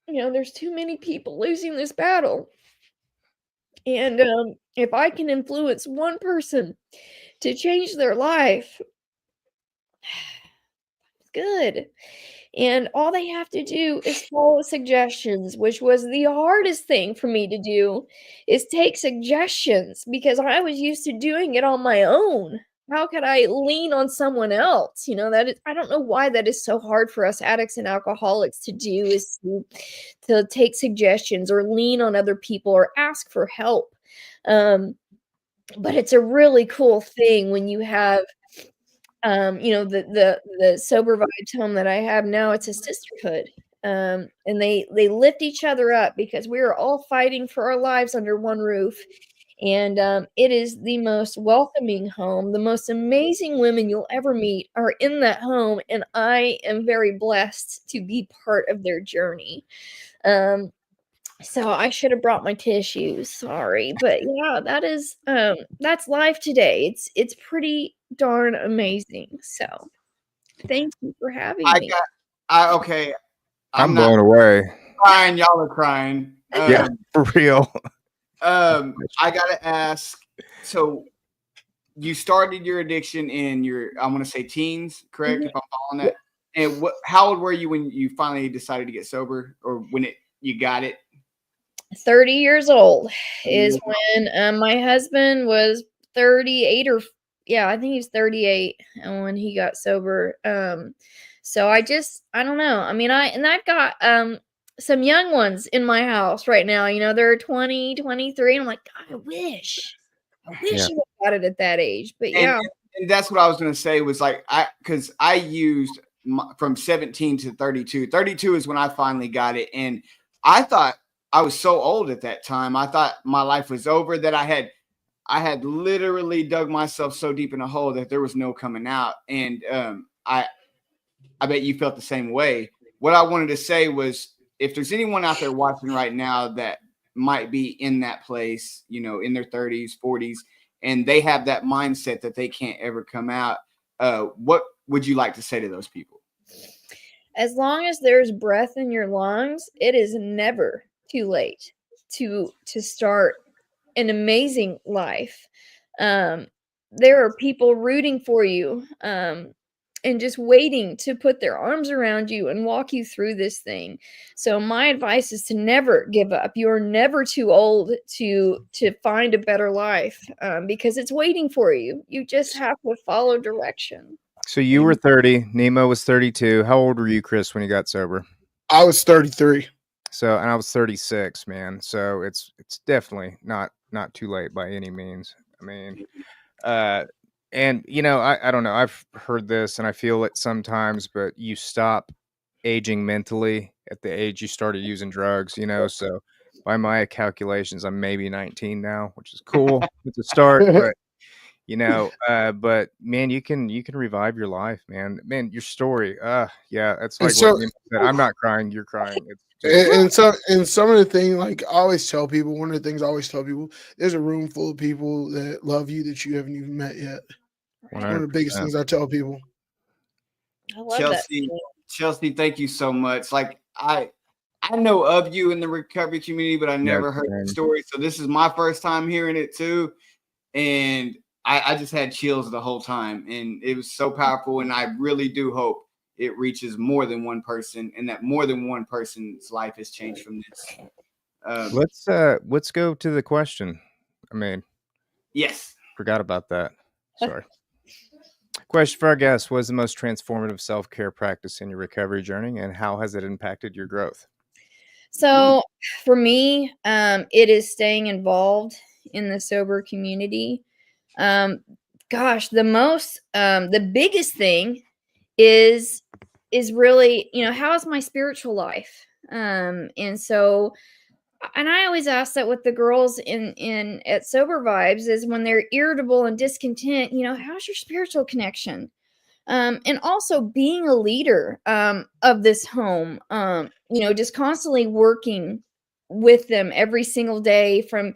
know, there's too many people losing this battle. And if I can influence one person to change their life, it's good. And all they have to do is follow suggestions, which was the hardest thing for me to do, is take suggestions because I was used to doing it on my own. How could I lean on someone else? You know, that is, I don't know why that is so hard for us addicts and alcoholics to do, is to take suggestions or lean on other people or ask for help. But it's a really cool thing when you have you know, the sober vibes home that I have now, it's a sisterhood. And they lift each other up because we are all fighting for our lives under one roof. And it is the most welcoming home. The most amazing women you'll ever meet are in that home, and I am very blessed to be part of their journey. So I should have brought my tissues. Sorry, but yeah, that is that's life today. It's pretty darn amazing. So thank you for having me. Okay. I'm not blown away. crying. Y'all are crying. Yeah, for real. I gotta ask. So you started your addiction in your, I want to say teens, correct? If I'm following that. And how old were you when you finally decided to get sober, or when you got it? 30 years old is when my husband was 38, or I think he was 38 when he got sober. So I don't know. I mean, I've got some young ones in my house right now. You know, they're 20, 23, and I'm like, God, I wish I got it at that age. But and that's what I was going to say, was like, because I used from 17 to 32. 32 is when I finally got it, and I thought I was so old at that time. I thought my life was over, that I had literally dug myself so deep in a hole that there was no coming out. And I bet you felt the same way. What I wanted to say was, if there's anyone out there watching right now that might be in that place, you know, in their 30s, 40s, and they have that mindset that they can't ever come out, what would you like to say to those people? As long as there's breath in your lungs, it is never too late to start an amazing life. There are people rooting for you and just waiting to put their arms around you and walk you through this thing. So my advice is to never give up. You're never too old to find a better life, because it's waiting for you. You just have to follow direction. So you were 30, Nemo was 32. How old were you, Chris, when you got sober? I was 33. So, and I was 36, man. So it's definitely not too late by any means. I mean, and you know, I don't know. I've heard this and I feel it sometimes, but you stop aging mentally at the age you started using drugs, you know. So by my calculations, I'm maybe 19 now, which is cool. It's a start, but you know, but man, you can revive your life, man. Man, your story. Yeah, it's like what Nemo said. I'm not crying, you're crying. And some of the thing, like I always tell people, one of the things I always tell people, there's a room full of people that love you that you haven't even met yet. 100%. One of the biggest things I tell people. I love Chelsea, thank you so much. Like I know of you in the recovery community, but I never heard the story. So this is my first time hearing it too. And I just had chills the whole time, and it was so powerful. And I really do hope it reaches more than one person, and that more than one person's life has changed from this. Let's go to the question. I mean, yes, forgot about that. Sorry. Question for our guest: what is the most transformative self-care practice in your recovery journey, and how has it impacted your growth? So for me, it is staying involved in the sober community. Gosh, the biggest thing is really, you know, how is my spiritual life? And so, and I always ask that with the girls in at Sober Vibes, is when they're irritable and discontent, you know, how's your spiritual connection? And also being a leader of this home, you know, just constantly working with them every single day, from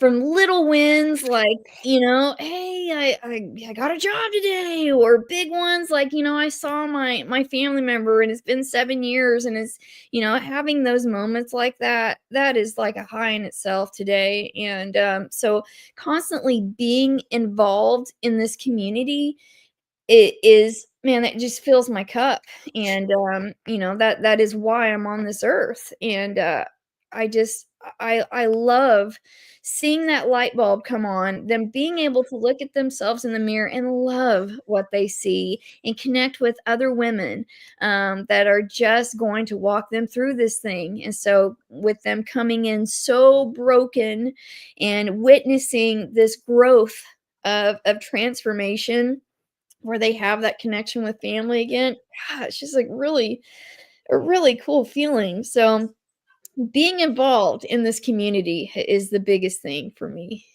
little wins like, you know, hey, I got a job today, or big ones like, you know, I saw my family member and it's been 7 years, and it's, you know, having those moments like that is like a high in itself today. And so constantly being involved in this community it is, man, it just fills my cup. And you know, that is why I'm on this earth. And I love seeing that light bulb come on, them being able to look at themselves in the mirror and love what they see and connect with other women that are just going to walk them through this thing. And so with them coming in so broken and witnessing this growth of transformation, where they have that connection with family again, God, it's just like really a really cool feeling. So being involved in this community is the biggest thing for me.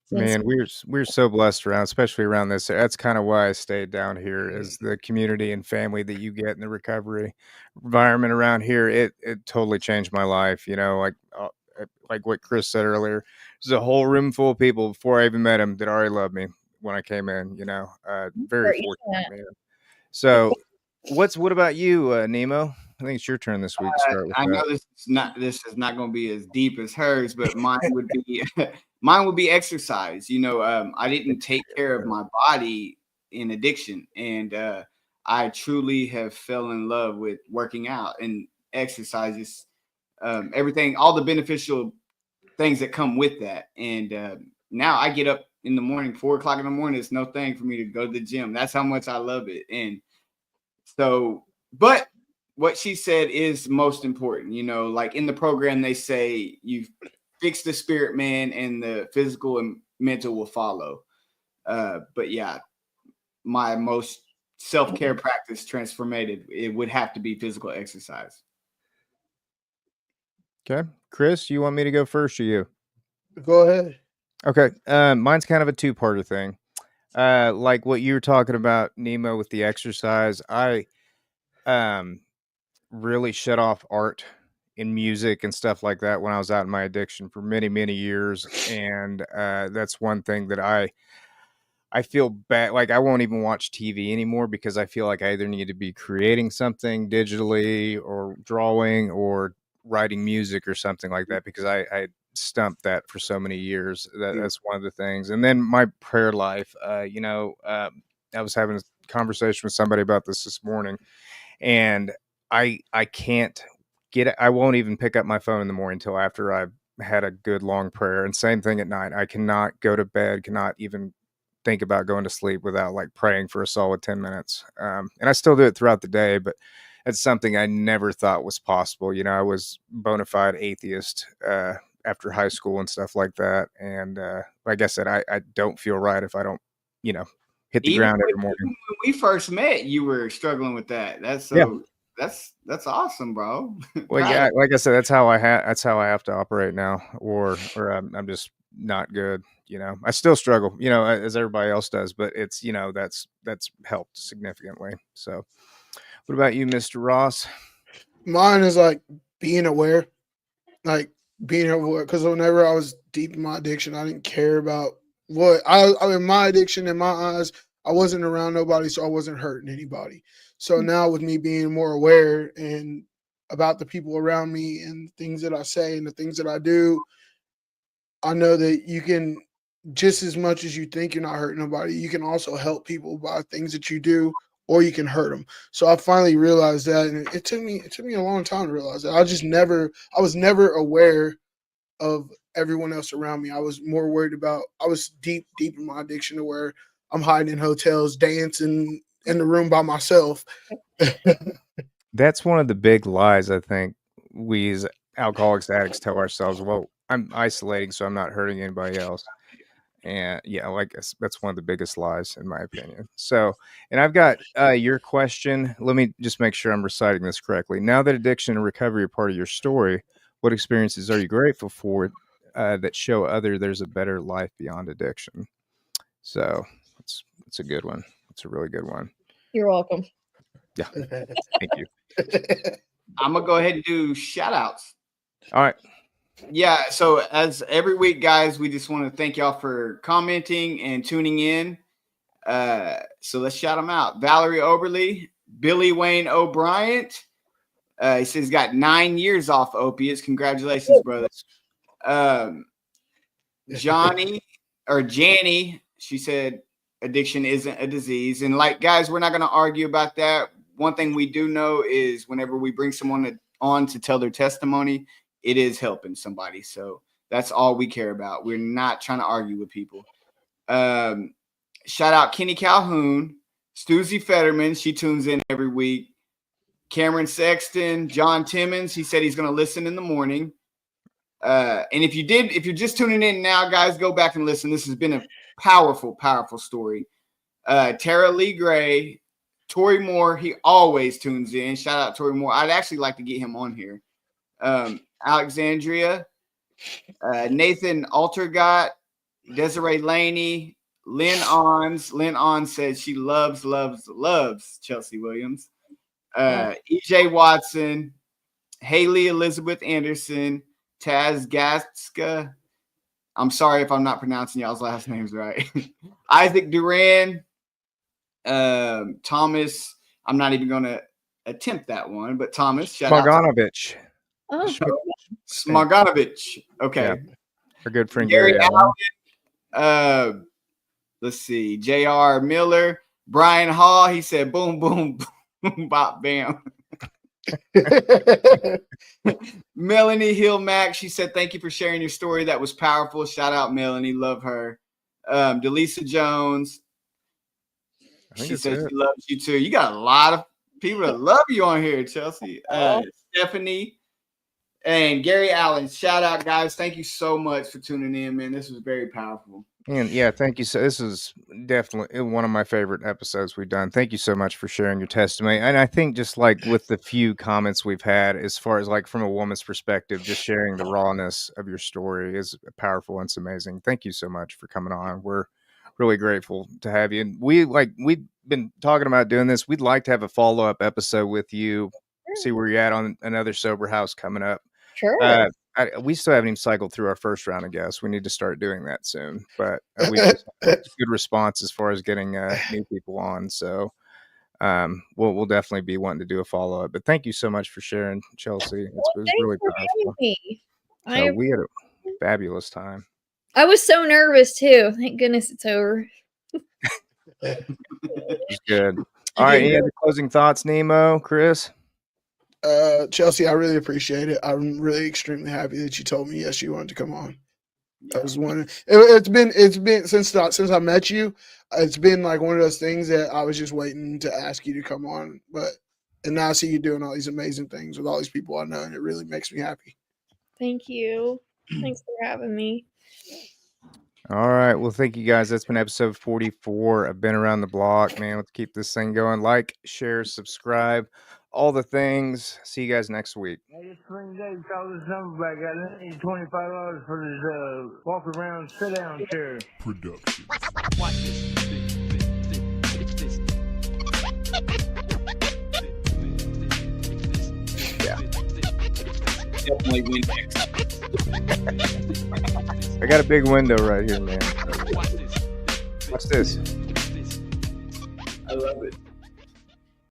Since Man, we're so blessed around, especially around this. That's kind of why I stayed down here, is the community and family that you get in the recovery environment around here. It totally changed my life. You know, like what Chris said earlier. There's a whole room full of people before I even met him that already loved me when I came in. You know, very fortunate, man. So, what about you, Nemo? I think it's your turn this week to start with I that. know this is not going to be as deep as hers, but mine would be mine would be exercise. You know, I didn't take care of my body in addiction, and I truly have fell in love with working out and exercises, everything, all the beneficial things that come with that. And now I get up in the morning, 4 o'clock in the morning. It's no thing for me to go to the gym. That's how much I love it. And so, but what she said is most important. You know, like in the program, they say you fix the spirit, man, and the physical and mental will follow. But yeah, my most self-care practice transformative, it would have to be physical exercise. Okay, Chris, you want me to go first or you? Go ahead. Okay, mine's kind of a two-parter thing. Like what you were talking about, Nemo, with the exercise, I really shut off art and music and stuff like that when I was out in my addiction for many, many years. And that's one thing that I feel bad. Like I won't even watch TV anymore because I feel like I either need to be creating something digitally or drawing or writing music or something like that, because I stumped that for so many years. That's one of the things. And then my prayer life, you know, I was having a conversation with somebody about this morning, and I can't get it. I won't even pick up my phone in the morning until after I've had a good long prayer. And same thing at night. I cannot go to bed, cannot even think about going to sleep without like praying for a solid 10 minutes. And I still do it throughout the day, but it's something I never thought was possible. You know, I was bona fide atheist after high school and stuff like that. And like I said, I don't feel right if I don't, you know, hit the ground every morning. When we first met, you were struggling with that. That's so that's awesome, bro. Well, yeah, like I said, that's how I have to operate now, or I'm just not good. You know, I still struggle, you know, as everybody else does, but it's, you know, that's helped significantly. So, what about you, Mr. Ross? Mine is like being aware, like being aware, because whenever I was deep in my addiction, I didn't care about what I mean, my addiction in my eyes, I wasn't around nobody, so I wasn't hurting anybody. So now with me being more aware and about the people around me and things that I say and the things that I do, I know that you can, just as much as you think you're not hurting nobody, you can also help people by things that you do, or you can hurt them. So I finally realized that, and it took me a long time to realize that. I was never aware of everyone else around me. I was more worried about, I was deep in my addiction to where I'm hiding in hotels, dancing in the room by myself. That's one of the big lies I think we as alcoholics, addicts tell ourselves. Well, I'm isolating, so I'm not hurting anybody else. And yeah, like that's one of the biggest lies in my opinion. So, and I've got your question. Let me just make sure I'm reciting this correctly. Now that addiction and recovery are part of your story, what experiences are you grateful for that show there's a better life beyond addiction? So it's a good one. It's a really good one. You're welcome. Yeah, thank you. I'm gonna go ahead and do shout outs. All right. Yeah, so as every week, guys, we just want to thank y'all for commenting and tuning in. So let's shout them out. Valerie Oberly, Billy Wayne O'Brien. He says he's got 9 years off opiates. Congratulations, brother. Johnny or Janny, she said addiction isn't a disease. And like, guys, we're not going to argue about that. One thing we do know is whenever we bring someone on to tell their testimony, it is helping somebody. So that's all we care about. We're not trying to argue with people. Shout out Kenny Calhoun, Stuzy Fetterman. She tunes in every week. Cameron Sexton, John Timmons. He said he's going to listen in the morning. And if you're just tuning in now, guys, go back and listen. This has been a powerful, powerful story. Tara Lee Gray, Tori Moore. He always tunes in. Shout out Tori Moore. I'd actually like to get him on here. Alexandria, Nathan Altergott, Desiree Laney, Lynn Ons. Lynn Ons says she loves Chelsea Williams. EJ Watson, Haley Elizabeth Anderson, Taz Gaska. I'm sorry if I'm not pronouncing y'all's last names right. Isaac Duran, Thomas. I'm not even going to attempt that one, but Thomas. Smoganovich. Smoganovich. Okay. Yeah. Our good friend Gary Gary Allen. Let's see. J.R. Miller. Brian Hall. He said, boom, boom, boom, bop, bam. Melanie Hill Mack, she said, thank you for sharing your story. That was powerful. Shout out Melanie. Love her. Delisa Jones. She says she loves you too. You got a lot of people that love you on here, Chelsea. Stephanie and Gary Allen. Shout out, guys. Thank you so much for tuning in, man. This was very powerful. And yeah, thank you. So this is definitely one of my favorite episodes we've done. Thank you so much for sharing your testimony. And I think just like with the few comments we've had, as far as like from a woman's perspective, just sharing the rawness of your story is powerful and it's amazing. Thank you so much for coming on. We're really grateful to have you. And we've been talking about doing this. We'd like to have a follow-up episode with you, see where you're at on another Sober House coming up. Sure. We still haven't even cycled through our first round of guests. We need to start doing that soon. But we just had good response as far as getting new people on. So we'll definitely be wanting to do a follow-up. But thank you so much for sharing, Chelsea. It was really powerful. So we had a fabulous time. I was so nervous too. Thank goodness it's over. It was good. All right. Any other closing thoughts, Nemo, Chris? Chelsea, I really appreciate it. I'm really extremely happy that you told me yes, you wanted to come on. I was wondering. It's been since I met you. It's been like one of those things that I was just waiting to ask you to come on. And now I see you doing all these amazing things with all these people I know, and it really makes me happy. Thank you. Thanks for having me. All right. Well, thank you guys. That's been episode 44. I've been around the block, man. Let's keep this thing going. Like, share, subscribe, all the things. See you guys next week. I just Spring Dave called this number back. I need $25 for this walk around sit down chair. Production. Watch this. Yeah. Definitely Windex. I got a big window right here, man. Watch this. I love it.